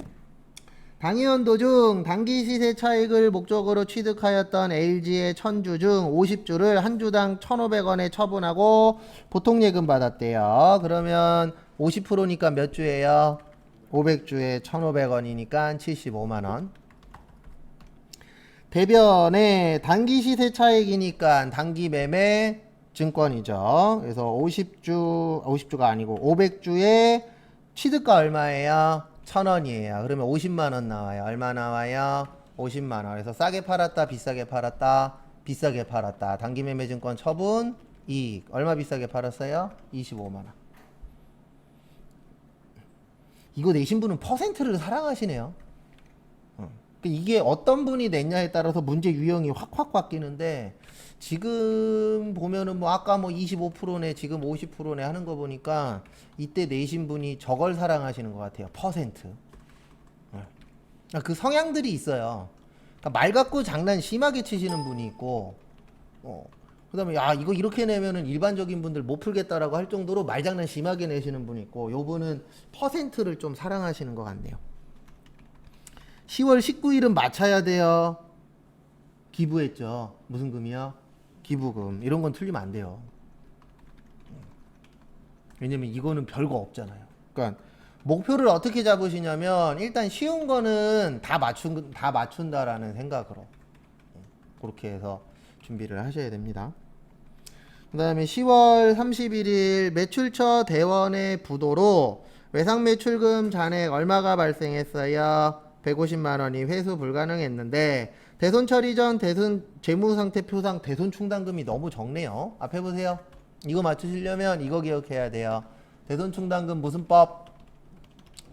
당이연도 중 단기 시세 차익을 목적으로 취득하였던 LG의 1000주 중 50주를 한 주당 1,500원에 처분하고 보통 예금 받았대요. 그러면 50%니까 몇 주예요? 500주에 1,500원이니까 75만원. 대변에 단기 시세 차익이니까 단기 매매 증권이죠. 그래서 50주가 아니고 500주에 취득가 얼마예요? 1,000원이에요. 그러면 50만원 나와요. 얼마 나와요? 50만원. 그래서 싸게 팔았다, 비싸게 팔았다, 비싸게 팔았다. 단기 매매 증권 처분 이익. 얼마 비싸게 팔았어요? 25만원. 이거 내신 분은 퍼센트를 사랑하시네요. 이게 어떤 분이 냈냐에 따라서 문제 유형이 확확 바뀌는데 지금 보면은 뭐 아까 뭐 25%네 지금 50%네 하는 거 보니까 이때 내신 분이 저걸 사랑하시는 것 같아요. 퍼센트. 그 성향들이 있어요. 그러니까 말 갖고 장난 심하게 치시는 분이 있고 그 다음에 야 이거 이렇게 내면은 일반적인 분들 못 풀겠다라고 할 정도로 말장난 심하게 내시는 분이 있고 요분은 퍼센트를 좀 사랑하시는 것 같네요. 10월 19일은 맞춰야 돼요. 기부했죠. 무슨 금이요? 기부금. 이런 건 틀리면 안 돼요. 왜냐면 이거는 별거 없잖아요. 그러니까 목표를 어떻게 잡으시냐면 일단 쉬운 거는 다 맞춘다라는 생각으로 그렇게 해서 준비를 하셔야 됩니다. 그 다음에 10월 31일 매출처 대원의 부도로 외상 매출금 잔액 얼마가 발생했어요? 150만원이 회수 불가능했는데 대손 처리 전 대손 재무상태표상 대손 충당금이 너무 적네요. 앞에 보세요. 이거 맞추시려면 이거 기억해야 돼요. 대손 충당금 무슨 법?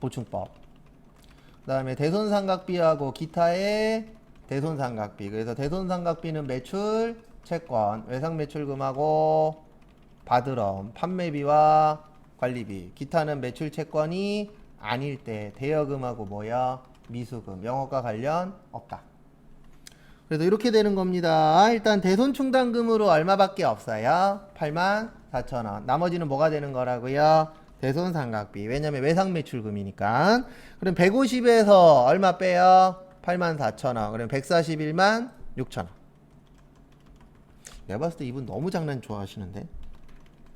보충법. 그 다음에 대손 삼각비하고 기타의 대손 삼각비. 그래서 대손 삼각비는 매출, 채권, 외상 매출금하고 바드럼, 판매비와 관리비. 기타는 매출 채권이 아닐 때 대여금하고 뭐야? 미수금. 영업과 관련 없다. 그래서 이렇게 되는 겁니다. 일단 대손 충당금으로 얼마밖에 없어요? 84,000원. 나머지는 뭐가 되는 거라고요? 대손 삼각비. 왜냐면 외상 매출금이니까. 그럼 150에서 얼마 빼요? 84,000원. 그럼 141만 6천원. 내가 봤을 때 이분 너무 장난 좋아하시는데.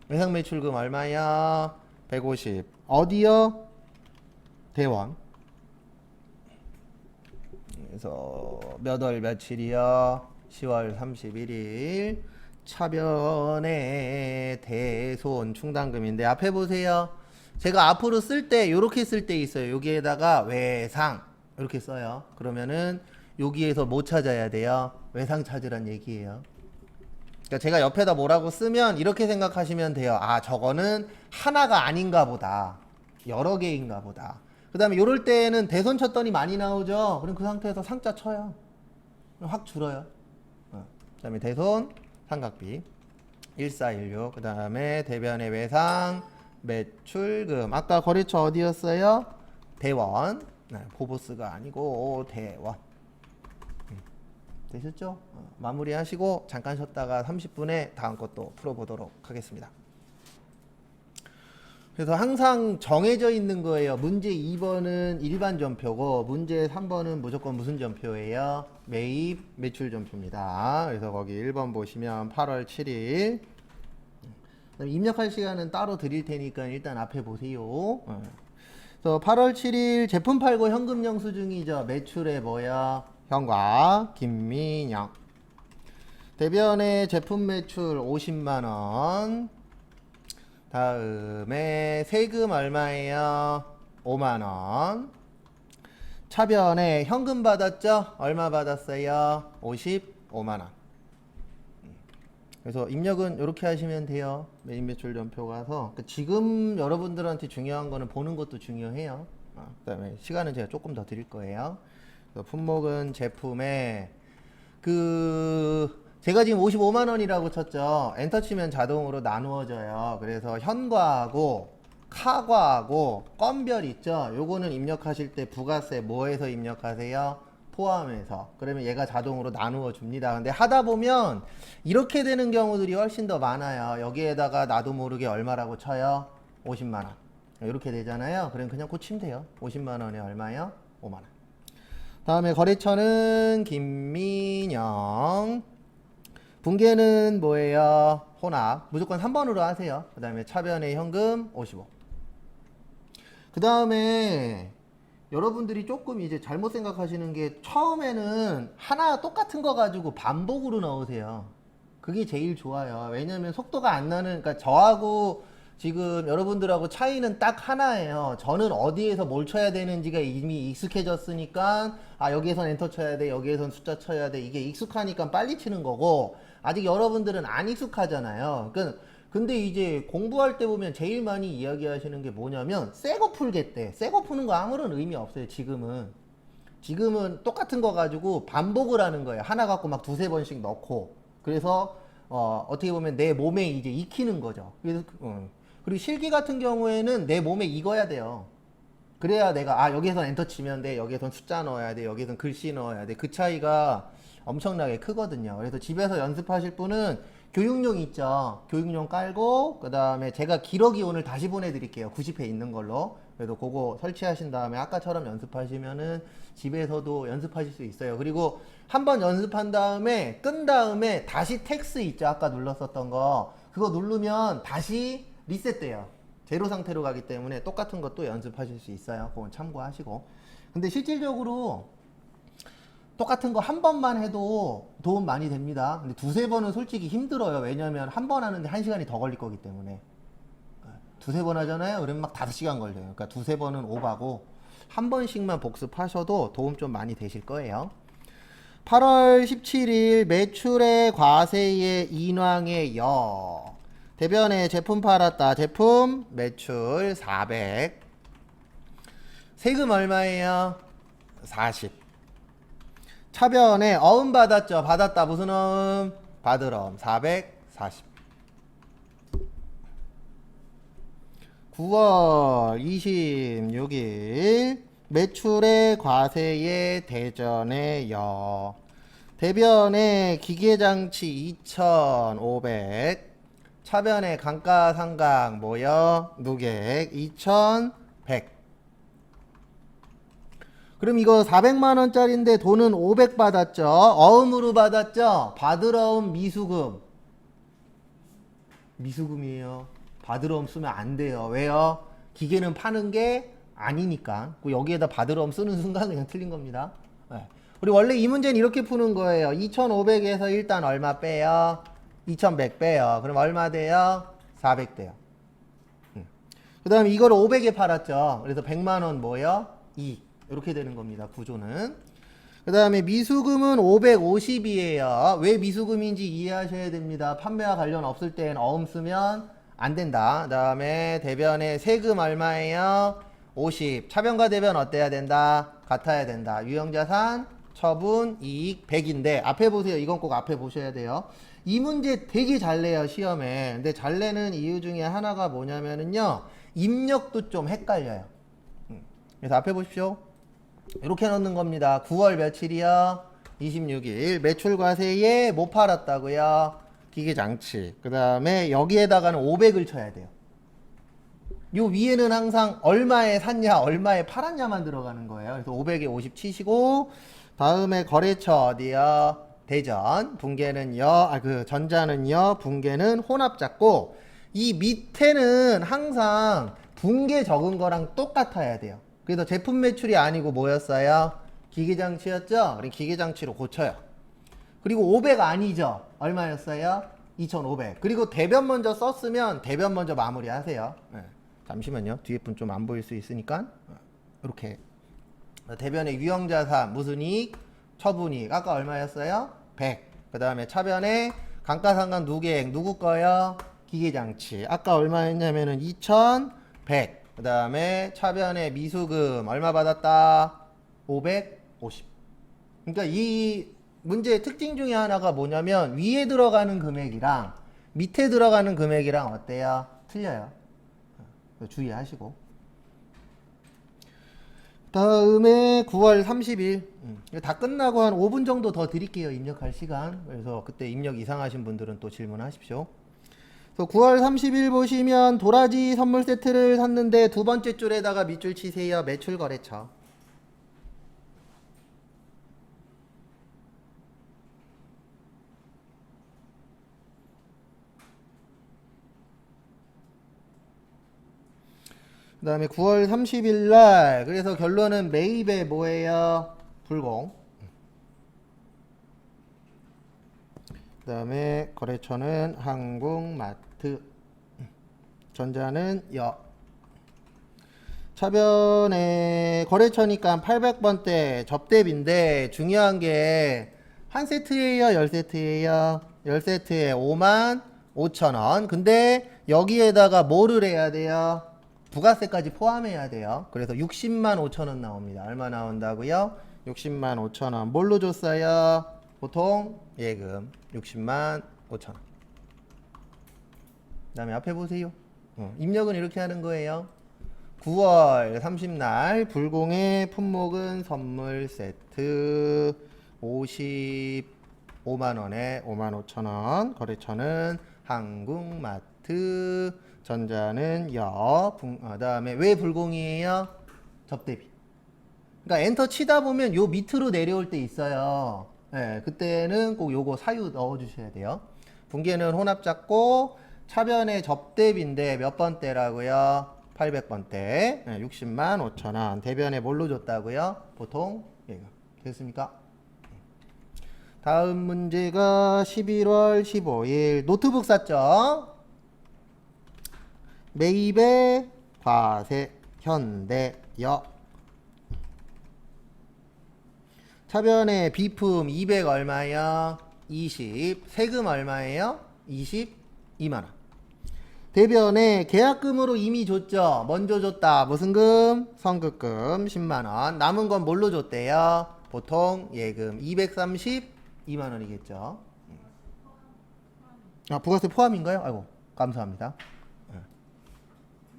외상 매출금 얼마야? 150. 어디요? 대원. 그래서 몇 월 며칠이요? 10월 31일 차변의 대손 충당금인데 앞에 보세요. 제가 앞으로 쓸 때 요렇게 쓸 때 있어요. 여기에다가 외상 이렇게 써요. 그러면은 여기에서 뭐 찾아야 돼요? 외상 찾으란 얘기예요. 그러니까 제가 옆에다 뭐라고 쓰면 이렇게 생각하시면 돼요. 아 저거는 하나가 아닌가 보다. 여러 개인가 보다. 그 다음에 요럴 때는 대손 쳤더니 많이 나오죠. 그럼 그 상태에서 상자 쳐요. 확 줄어요. 그 다음에 대손 삼각비 1416. 그 다음에 대변의 외상 매출금. 아까 거래처 어디였어요? 대원. 포보스가 아니고 대원. 되셨죠? 마무리하시고 잠깐 쉬었다가 30분에 다음 것도 풀어보도록 하겠습니다. 그래서 항상 정해져 있는 거예요. 문제 2번은 일반 전표고 문제 3번은 무조건 무슨 전표예요? 매입 매출 전표입니다. 그래서 거기 1번 보시면 8월 7일 입력할 시간은 따로 드릴 테니까 일단 앞에 보세요. 그래서 8월 7일 제품 팔고 현금 영수증이죠. 매출에 뭐야? 현과 김민영. 대변의 제품 매출 50만원. 다음에 세금 얼마예요? 5만원. 차변에 현금 받았죠? 얼마 받았어요? 55만원. 그래서 입력은 이렇게 하시면 돼요. 매입 매출 전표 가서. 지금 여러분들한테 중요한 거는 보는 것도 중요해요. 그 다음에 시간은 제가 조금 더 드릴 거예요. 품목은 제품에 제가 지금 55만원이라고 쳤죠. 엔터 치면 자동으로 나누어져요. 그래서 현과하고 카과하고 건별 있죠. 요거는 입력하실 때 부가세 뭐해서 입력하세요? 포함해서. 그러면 얘가 자동으로 나누어 줍니다. 근데 하다 보면 이렇게 되는 경우들이 훨씬 더 많아요. 여기에다가 나도 모르게 얼마라고 쳐요? 50만원. 이렇게 되잖아요. 그럼 그냥 고치면 돼요. 50만원에 얼마요? 5만원. 다음에 거래처는 김민영. 분계는 뭐예요? 혼합. 무조건 3번으로 하세요. 그 다음에 차변의 현금 55. 그 다음에 여러분들이 조금 이제 잘못 생각하시는 게 처음에는 하나 똑같은 거 가지고 반복으로 넣으세요. 그게 제일 좋아요. 왜냐면 속도가 안 나는, 그러니까 저하고 지금 여러분들하고 차이는 딱 하나예요. 저는 어디에서 뭘 쳐야 되는지가 이미 익숙해졌으니까 여기에선 엔터 쳐야 돼, 여기에선 숫자 쳐야 돼, 이게 익숙하니까 빨리 치는 거고, 아직 여러분들은 안 익숙하잖아요. 근데 이제 공부할 때 보면 제일 많이 이야기하시는 게 뭐냐면 새 거 풀겠대. 새 거 푸는 거 아무런 의미 없어요. 지금은 똑같은 거 가지고 반복을 하는 거예요. 하나 갖고 막 두세 번씩 넣고. 그래서 어떻게 보면 내 몸에 이제 익히는 거죠. 그래서 그리고 실기 같은 경우에는 내 몸에 익어야 돼요. 그래야 내가 여기에선 엔터 치면 돼, 여기에선 숫자 넣어야 돼, 여기에선 글씨 넣어야 돼. 그 차이가 엄청나게 크거든요. 그래서 집에서 연습하실 분은 교육용 있죠. 교육용 깔고 그 다음에 제가 기록이 오늘 다시 보내드릴게요. 90회 있는 걸로. 그래서 그거 설치하신 다음에 아까처럼 연습하시면은 집에서도 연습하실 수 있어요. 그리고 한번 연습한 다음에 끈 다음에 다시 텍스 있죠. 아까 눌렀었던 거. 그거 누르면 다시 리셋돼요. 제로 상태로 가기 때문에 똑같은 것도 연습하실 수 있어요. 그건 참고하시고. 근데 실질적으로 똑같은 거 한 번만 해도 도움 많이 됩니다. 근데 두세 번은 솔직히 힘들어요. 왜냐면 한 번 하는데 1시간이 더 걸릴 거기 때문에. 두세 번 하잖아요. 그러면 막 5시간 걸려요. 그러니까 두세 번은 오바고 한 번씩만 복습하셔도 도움 좀 많이 되실 거예요. 8월 17일 매출의 과세의 인왕의 여. 대변에 제품 팔았다. 제품 매출 400. 세금 얼마예요? 40. 차변에 어음 받았죠. 받았다. 무슨 어음? 받을 어음 440. 9월 26일 매출의 과세의 대전의 여. 대변의 기계장치 2500. 차변의 감가상각 뭐여? 누객 2100. 그럼 이거 400만원짜리인데 돈은 500 받았죠. 어음으로 받았죠. 받을 어음 미수금. 미수금이에요. 받을 어음 쓰면 안 돼요. 왜요? 기계는 파는 게 아니니까. 여기에다 받을 어음 쓰는 순간 그냥 틀린 겁니다. 네. 우리 원래 이 문제는 이렇게 푸는 거예요. 2500에서 일단 얼마 빼요? 2100 빼요. 그럼 얼마 돼요? 400 돼요. 그 다음에 이걸 500에 팔았죠. 그래서 100만원 뭐요? 이익. 이렇게 되는 겁니다. 구조는. 그 다음에 미수금은 550이에요. 왜 미수금인지 이해하셔야 됩니다. 판매와 관련 없을 땐 어음 쓰면 안 된다. 그 다음에 대변의 세금 얼마예요? 50. 차변과 대변 어때야 된다? 같아야 된다. 유형자산, 처분, 이익 100인데 앞에 보세요. 이건 꼭 앞에 보셔야 돼요. 이 문제 되게 잘 내요. 시험에. 근데 잘 내는 이유 중에 하나가 뭐냐면은요. 입력도 좀 헷갈려요. 그래서 앞에 보십시오. 이렇게 넣는 겁니다. 9월 며칠이요? 26일. 매출 과세에 못 팔았다고요? 기계장치. 그 다음에 여기에다가는 500을 쳐야 돼요. 요 위에는 항상 얼마에 샀냐, 얼마에 팔았냐만 들어가는 거예요. 그래서 500에 50 치시고, 다음에 거래처 어디요? 대전. 분계는요, 전자는요, 분계는 혼합 잡고, 이 밑에는 항상 분계 적은 거랑 똑같아야 돼요. 그래서 제품 매출이 아니고 뭐였어요? 기계장치였죠? 그럼 기계장치로 고쳐요. 그리고 500 아니죠? 얼마였어요? 2500. 그리고 대변 먼저 썼으면 대변 먼저 마무리 하세요. 네. 잠시만요. 뒤에 분 좀 안 보일 수 있으니까. 이렇게. 대변의 유형자산, 무슨 이익? 처분이익. 아까 얼마였어요? 100. 그 다음에 차변의 감가상각 누계액. 누구 거요? 기계장치. 아까 얼마였냐면은 2100. 그 다음에 차변의 미수금. 얼마 받았다? 550. 그러니까 이 문제의 특징 중에 하나가 뭐냐면 위에 들어가는 금액이랑 밑에 들어가는 금액이랑 어때요? 틀려요. 주의하시고. 다음에 9월 30일. 다 끝나고 한 5분 정도 더 드릴게요. 입력할 시간. 그래서 그때 입력 이상하신 분들은 또 질문하십시오. 그래서 9월 30일 보시면 도라지 선물 세트를 샀는데 두 번째 줄에다가 밑줄 치세요. 매출 거래처. 그 다음에 9월 30일 날, 그래서 결론은 매입에 뭐예요? 불공. 그 다음에 거래처는 한국마트. 전자는 여. 차변에 거래처니까 800번대 접대비인데 중요한 게 한 세트예요? 10세트예요? 10세트에 55,000원. 근데 여기에다가 뭐를 해야 돼요? 부가세까지 포함해야 돼요. 그래서 605,000원 나옵니다. 얼마 나온다고요? 605,000원. 뭘로 줬어요? 보통 예금 605,000원. 그 다음에 앞에 보세요. 입력은 이렇게 하는 거예요. 9월 30날 불공의 품목은 선물 세트 55만원에 55,000원. 거래처는 한국마트. 전자는 여. 그 다음에 왜 불공이에요? 접대비. 그러니까 엔터 치다 보면 요 밑으로 내려올 때 있어요. 네, 그때는 꼭 요거 사유 넣어 주셔야 돼요. 분계는 혼합 잡고 차변의 접대비인데 몇 번대라고요? 800번대. 네, 605,000원. 대변에 뭘로 줬다고요? 보통 예금. 됐습니까? 다음 문제가 11월 15일 노트북 샀죠? 매입의 과세 현대여. 차변의 비품 200 얼마예요? 20. 세금 얼마예요? 22만원. 대변에 계약금으로 이미 줬죠? 먼저 줬다. 무슨 금? 선급금 10만원. 남은 건 뭘로 줬대요? 보통 예금 232만원이겠죠. 아, 부가세 포함인가요? 아이고, 감사합니다.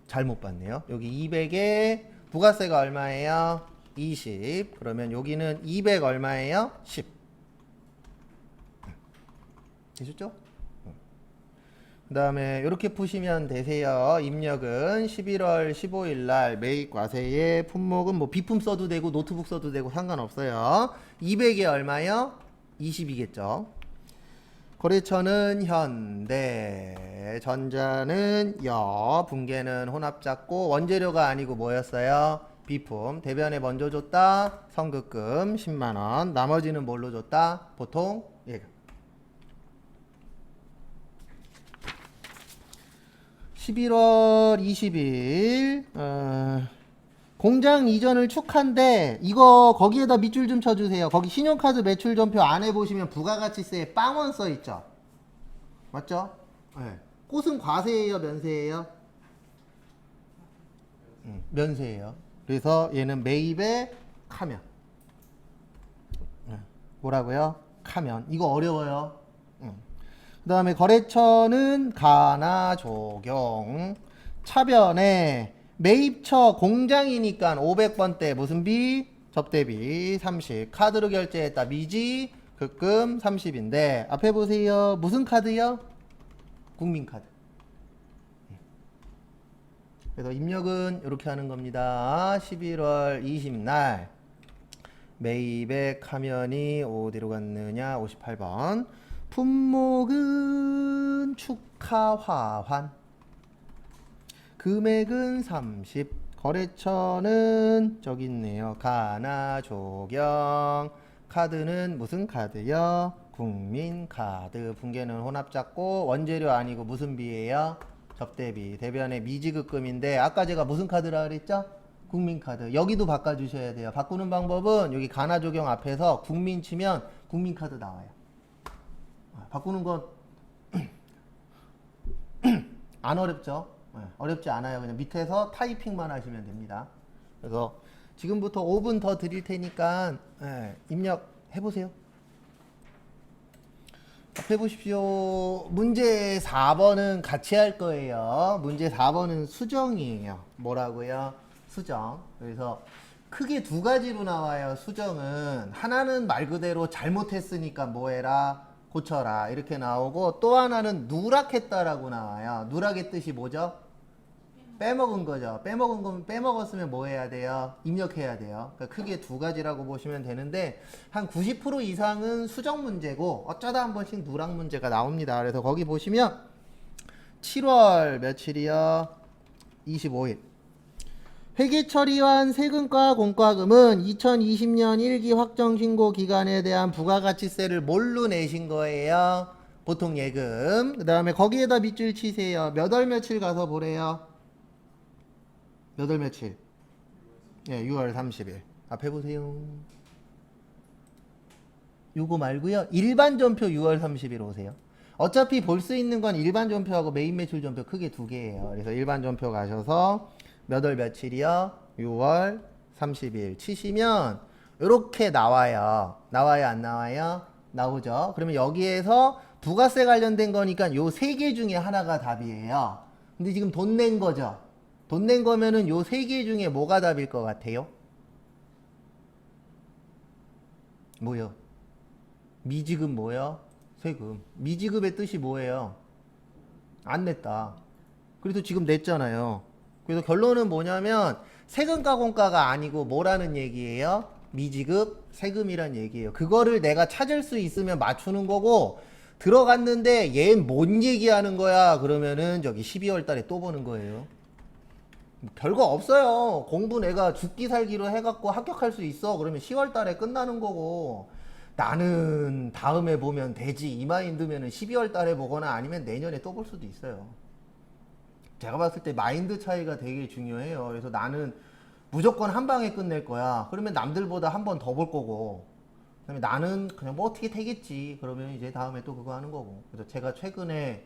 잘못 봤네요. 여기 200에 부가세가 얼마예요? 20. 그러면 여기는 200 얼마예요? 10. 되셨죠? 그 다음에 이렇게 푸시면 되세요. 입력은 11월 15일 날 매입 과세에 품목은 뭐 비품 써도 되고 노트북 써도 되고 상관없어요. 200에 얼마요? 20이겠죠. 거래처는 현대, 전자는 여, 분계는 혼합 잡고 원재료가 아니고 뭐였어요? 비품. 대변에 먼저 줬다. 선급금 10만원. 나머지는 뭘로 줬다? 보통 예금. 11월 20일 공장 이전을 축한데 이거 거기에다 밑줄 좀 쳐주세요. 거기 신용카드 매출전표 안에 보시면 부가가치세에 빵원 써있죠. 맞죠? 네. 꽃은 과세예요? 면세예요? 면세예요. 그래서 얘는 매입에 카면. 뭐라고요? 카면. 이거 어려워요. 그 다음에 거래처는 가나 조경. 차변에 매입처 공장이니까 500번대 무슨 비? 접대비 30. 카드로 결제했다. 미지 급금 30인데 앞에 보세요. 무슨 카드요? 국민카드. 그래서 입력은 이렇게 하는 겁니다. 11월 20날 매입액 화면이 어디로 갔느냐? 58번. 품목은 축하 화환. 금액은 30. 거래처는 저기 있네요. 가나 조경. 카드는 무슨 카드요? 국민카드. 분계는 혼합 잡고 원재료 아니고 무슨 비예요? 접대비. 대변에 미지급금인데 아까 제가 무슨 카드라 그랬죠? 국민카드. 여기도 바꿔주셔야 돼요. 바꾸는 방법은 여기 가나 조경 앞에서 국민 치면 국민카드 나와요. 바꾸는 건 안 어렵죠? 어렵지 않아요. 그냥 밑에서 타이핑만 하시면 됩니다. 그래서 지금부터 5분 더 드릴 테니까 입력해보세요. 해보십시오. 문제 4번은 같이 할 거예요. 문제 4번은 수정이에요. 뭐라고요? 수정. 그래서 크게 두 가지로 나와요. 수정은 하나는 말 그대로 잘못했으니까 뭐해라? 고쳐라. 이렇게 나오고 또 하나는 누락했다라고 나와요. 누락의 뜻이 뭐죠? 빼먹은 거죠. 빼먹은 거면 빼먹었으면 뭐 해야 돼요? 입력해야 돼요. 그러니까 크게 두 가지라고 보시면 되는데 한 90% 이상은 수정 문제고 어쩌다 한 번씩 누락 문제가 나옵니다. 그래서 거기 보시면 7월 며칠이요? 25일. 회계 처리한 세금과 공과금은 2020년 1기 확정 신고 기간에 대한 부가가치세를 뭘로 내신 거예요? 보통 예금. 그 다음에 거기에다 밑줄 치세요. 몇 월 며칠 가서 보래요? 몇 월 며칠? 예, 6월 30일. 앞에 보세요. 요거 말고요. 일반 전표 6월 30일 오세요. 어차피 볼 수 있는 건 일반 전표하고 메인 매출 전표 크게 두 개예요. 그래서 일반 전표 가셔서 몇 월 며칠이요? 6월 30일 치시면 이렇게 나와요. 나와요, 안 나와요? 나오죠. 그러면 여기에서 부가세 관련된 거니까 요 세 개 중에 하나가 답이에요. 근데 지금 돈 낸 거죠. 돈 낸 거면은 요 세 개 중에 뭐가 답일 것 같아요? 뭐요? 미지급 뭐요? 세금. 미지급의 뜻이 뭐예요? 안 냈다. 그래서 지금 냈잖아요. 그래서 결론은 뭐냐면 세금과 공과가 아니고 뭐라는 얘기예요? 미지급 세금이란 얘기예요. 그거를 내가 찾을 수 있으면 맞추는 거고 들어갔는데 얘 뭔 얘기하는 거야? 그러면은 저기 12월 달에 또 보는 거예요. 별거 없어요. 공부 내가 죽기 살기로 해갖고 합격할 수 있어. 그러면 10월 달에 끝나는 거고 나는 다음에 보면 되지 이 마인드면은 12월 달에 보거나 아니면 내년에 또 볼 수도 있어요. 제가 봤을 때 마인드 차이가 되게 중요해요. 그래서 나는 무조건 한 방에 끝낼 거야. 그러면 남들보다 한 번 더 볼 거고 그다음에 나는 그냥 뭐 어떻게 되겠지. 그러면 이제 다음에 또 그거 하는 거고. 그래서 제가 최근에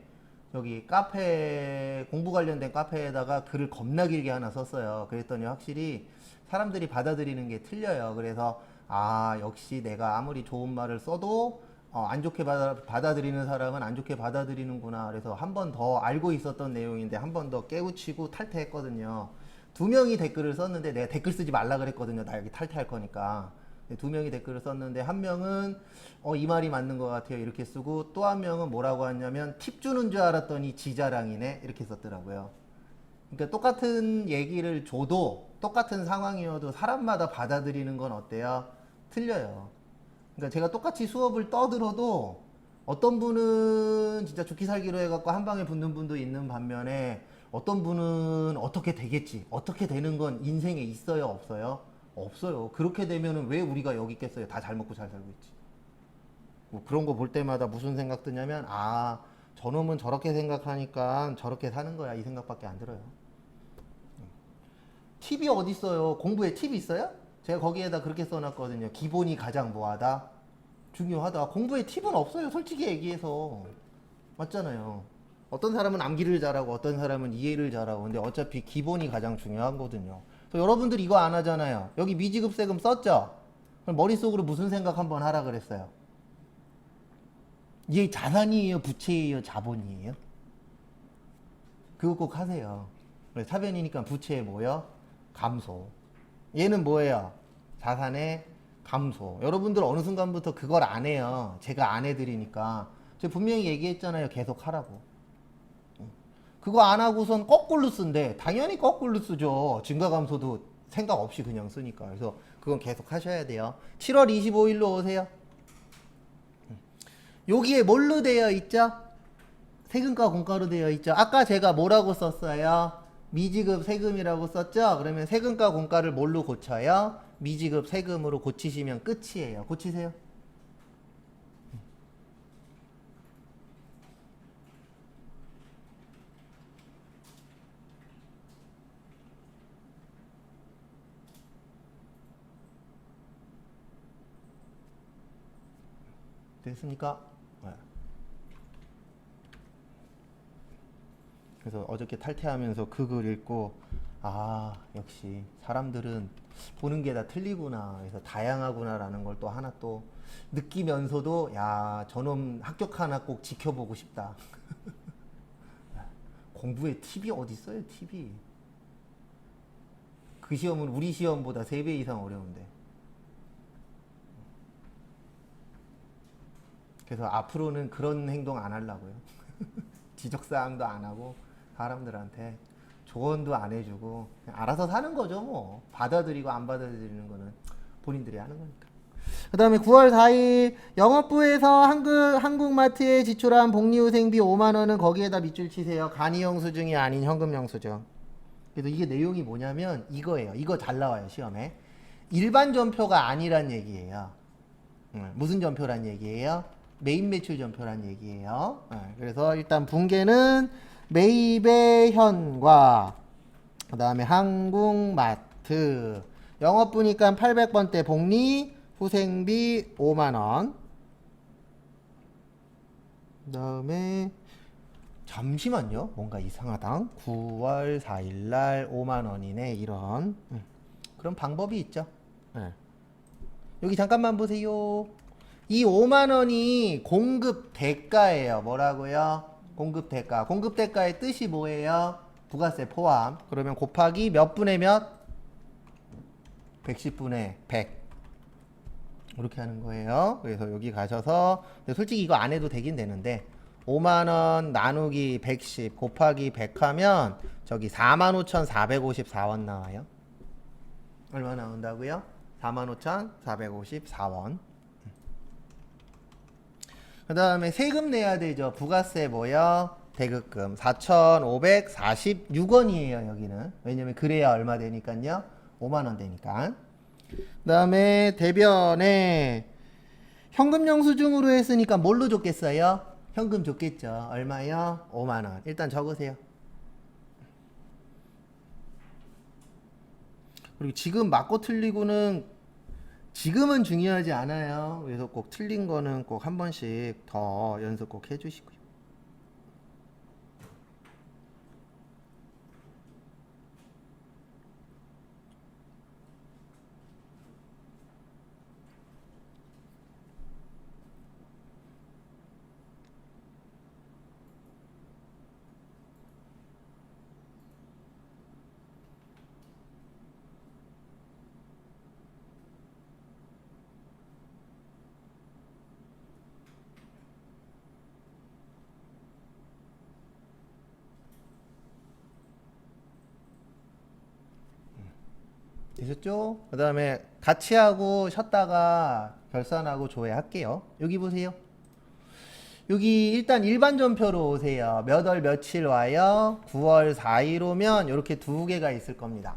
여기 카페 공부 관련된 카페에다가 글을 겁나 길게 하나 썼어요. 그랬더니 확실히 사람들이 받아들이는 게 틀려요. 그래서 아 역시 내가 아무리 좋은 말을 써도 안 좋게 받아들이는 사람은 안 좋게 받아들이는구나. 그래서 한 번 더 알고 있었던 내용인데 한 번 더 깨우치고 탈퇴했거든요. 두 명이 댓글을 썼는데 내가 댓글 쓰지 말라 그랬거든요. 나 여기 탈퇴할 거니까. 두 명이 댓글을 썼는데 한 명은 이 말이 맞는 것 같아요 이렇게 쓰고 또 한 명은 뭐라고 하냐면 팁 주는 줄 알았더니 지자랑이네 이렇게 썼더라고요. 그러니까 똑같은 얘기를 줘도 똑같은 상황이어도 사람마다 받아들이는 건 어때요? 틀려요. 그러니까 제가 똑같이 수업을 떠들어도 어떤 분은 진짜 좋게 살기로 해갖고 한 방에 붙는 분도 있는 반면에 어떤 분은 어떻게 되겠지 어떻게 되는 건 인생에 있어요 없어요? 없어요. 그렇게 되면은 왜 우리가 여기 있겠어요? 다 잘 먹고 잘 살고 있지. 뭐 그런 거 볼 때마다 무슨 생각 드냐면 아 저놈은 저렇게 생각하니까 저렇게 사는 거야 이 생각밖에 안 들어요. 팁이 어디 있어요? 공부에 팁이 있어요? 제가 거기에다 그렇게 써놨거든요. 기본이 가장 뭐하다? 중요하다. 공부에 팁은 없어요. 솔직히 얘기해서. 맞잖아요. 어떤 사람은 암기를 잘하고 어떤 사람은 이해를 잘하고 근데 어차피 기본이 가장 중요하거든요. 여러분들 이거 안 하잖아요. 여기 미지급 세금 썼죠? 그럼 머릿속으로 무슨 생각 한번 하라 그랬어요? 이게 자산이에요? 부채예요? 자본이에요? 그거 꼭 하세요. 사변이니까 부채에 뭐요? 감소. 얘는 뭐예요? 자산의 감소. 여러분들 어느 순간부터 그걸 안 해요. 제가 안 해드리니까. 제가 분명히 얘기했잖아요. 계속 하라고. 그거 안 하고선 거꾸로 쓴대. 당연히 거꾸로 쓰죠. 증가 감소도 생각 없이 그냥 쓰니까. 그래서 그건 계속 하셔야 돼요. 7월 25일로 오세요. 여기에 뭘로 되어 있죠? 세금과 공과로 되어 있죠. 아까 제가 뭐라고 썼어요? 미지급 세금이라고 썼죠? 그러면 세금과 공과를 뭘로 고쳐요? 미지급 세금으로 고치시면 끝이에요. 고치세요. 됐습니까? 네. 그래서 어저께 탈퇴하면서 그 글 읽고 아 역시 사람들은 보는 게 다 틀리구나. 그래서 다양하구나라는 걸 또 하나 또 느끼면서도 야 저놈 합격하나 꼭 지켜보고 싶다. 공부에 팁이 어디 있어요? 팁이. 그 시험은 우리 시험보다 3배 이상 어려운데. 그래서 앞으로는 그런 행동 안 하려고요. 지적사항도 안 하고 사람들한테 조언도 안 해주고 그냥 알아서 사는 거죠 뭐. 받아들이고 안 받아들이는 거는 본인들이 하는 거니까. 그 다음에 9월 4일 영업부에서 한국마트에 지출한 복리후생비 5만원은 거기에다 밑줄 치세요. 간이영수증이 아닌 현금영수증. 그래서 이게 내용이 뭐냐면 이거예요. 이거 잘 나와요 시험에. 일반 전표가 아니란 얘기예요. 무슨 전표란 얘기예요? 메인 매출 전표란 얘기예요. 그래서 일단 분계는 매입의 현과 그 다음에 한국마트 영업부니까 800번대 복리 후생비 5만원. 그 다음에 잠시만요. 뭔가 이상하다. 9월 4일날 5만원이네 이런. 그런 방법이 있죠. 여기 잠깐만 보세요. 이 5만원이 공급 대가예요. 뭐라고요? 공급 대가. 공급 대가의 뜻이 뭐예요? 부가세 포함. 그러면 곱하기 몇 분의 몇? 110분의 100. 이렇게 하는 거예요. 그래서 여기 가셔서 솔직히 이거 안 해도 되긴 되는데 5만원 나누기 110 곱하기 100 하면 저기 45,454원 나와요. 얼마 나온다고요? 45,454원. 그 다음에 세금 내야 되죠. 부가세 뭐요? 대급금 4,546원이에요. 여기는. 왜냐면 그래야 얼마 되니까요? 5만원 되니까. 그 다음에 대변에 현금 영수증으로 했으니까 뭘로 줬겠어요? 현금 줬겠죠. 얼마요? 5만원. 일단 적으세요. 그리고 지금 맞고 틀리고는 지금은 중요하지 않아요. 그래서 꼭 틀린 거는 꼭 한 번씩 더 연습 꼭 해주시고요. 되셨죠? 그 다음에 같이 하고 쉬었다가 결산하고 조회할게요. 여기 보세요. 여기 일단 일반 전표로 오세요. 몇 월 며칠 와요? 9월 4일 오면 이렇게 두 개가 있을 겁니다.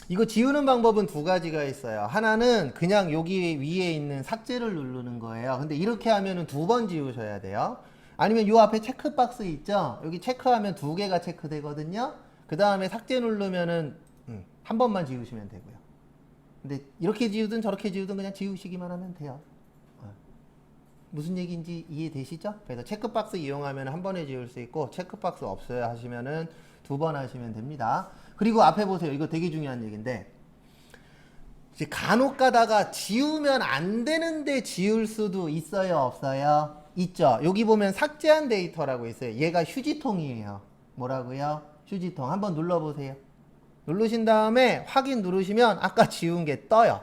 이거 지우는 방법은 두 가지가 있어요. 하나는 그냥 여기 위에 있는 삭제를 누르는 거예요. 근데 이렇게 하면은 두 번 지우셔야 돼요. 아니면 요 앞에 체크박스 있죠? 여기 체크하면 두 개가 체크되거든요. 그 다음에 삭제 누르면은 한 번만 지우시면 되고요. 근데 이렇게 지우든 저렇게 지우든 그냥 지우시기만 하면 돼요. 무슨 얘기인지 이해되시죠? 그래서 체크박스 이용하면 한 번에 지울 수 있고 체크박스 없어요 하시면은 두 번 하시면 됩니다. 그리고 앞에 보세요. 이거 되게 중요한 얘기인데 이제 간혹 가다가 지우면 안 되는데 지울 수도 있어요 없어요? 있죠. 여기 보면 삭제한 데이터라고 있어요. 얘가 휴지통이에요. 뭐라고요? 휴지통. 한번 눌러보세요. 누르신 다음에 확인 누르시면 아까 지운 게 떠요.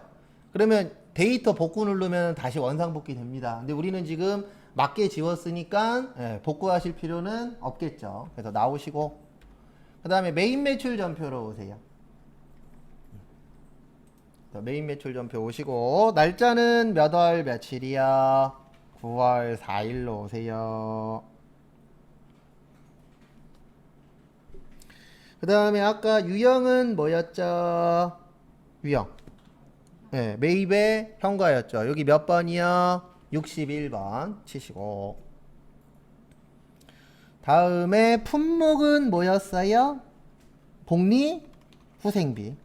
그러면 데이터 복구 누르면 다시 원상복귀 됩니다. 근데 우리는 지금 맞게 지웠으니까 복구하실 필요는 없겠죠. 그래서 나오시고 그 다음에 메인 매출 전표로 오세요. 메인 매출 전표 오시고 날짜는 몇 월 며칠이야? 9월 4일로 오세요. 그 다음에 아까 유형은 뭐였죠? 유형. 네, 매입의 현가였죠. 여기 몇 번이요? 61번 치시고. 다음에 품목은 뭐였어요? 복리 후생비.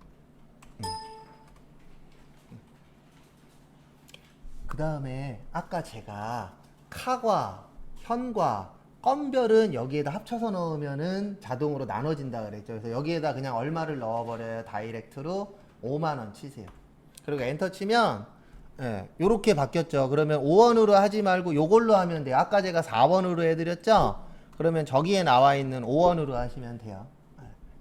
그 다음에 아까 제가 카과, 현과, 건별은 여기에다 합쳐서 넣으면은 자동으로 나눠진다 그랬죠. 그래서 여기에다 그냥 얼마를 넣어버려요. 다이렉트로 5만원 치세요. 그리고 엔터 치면 요렇게 바뀌었죠. 그러면 5원으로 하지 말고 요걸로 하면 돼요. 아까 제가 4원으로 해드렸죠. 그러면 저기에 나와 있는 5원으로 하시면 돼요.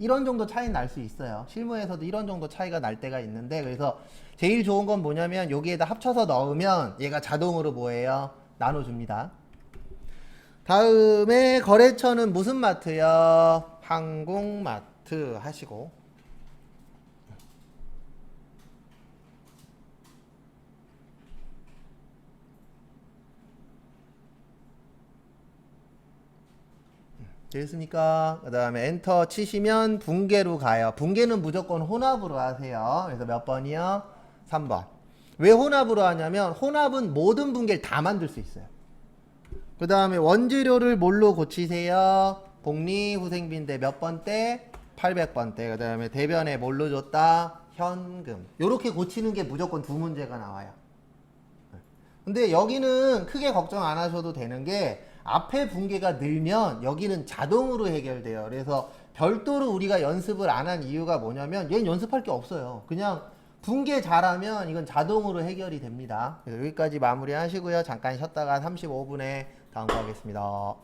이런 정도 차이 날 수 있어요. 실무에서도 이런 정도 차이가 날 때가 있는데, 그래서 제일 좋은 건 뭐냐면 여기에다 합쳐서 넣으면 얘가 자동으로 뭐예요? 나눠줍니다. 다음에 거래처는 무슨 마트요? 한국마트 하시고. 됐습니까? 그 다음에 엔터 치시면 붕괴로 가요. 붕괴는 무조건 혼합으로 하세요. 그래서 몇 번이요? 3번. 왜 혼합으로 하냐면 혼합은 모든 붕괴를 다 만들 수 있어요. 그 다음에 원재료를 뭘로 고치세요? 복리 후생비인데 몇 번대? 800번대. 그 다음에 대변에 뭘로 줬다? 현금. 요렇게 고치는 게 무조건 두 문제가 나와요. 근데 여기는 크게 걱정 안 하셔도 되는 게 앞에 붕괴가 늘면 여기는 자동으로 해결돼요. 그래서 별도로 우리가 연습을 안 한 이유가 뭐냐면 얘는 연습할 게 없어요. 그냥 붕괴 잘하면 이건 자동으로 해결이 됩니다. 그래서 여기까지 마무리 하시고요. 잠깐 쉬었다가 35분에 다음 거 하겠습니다.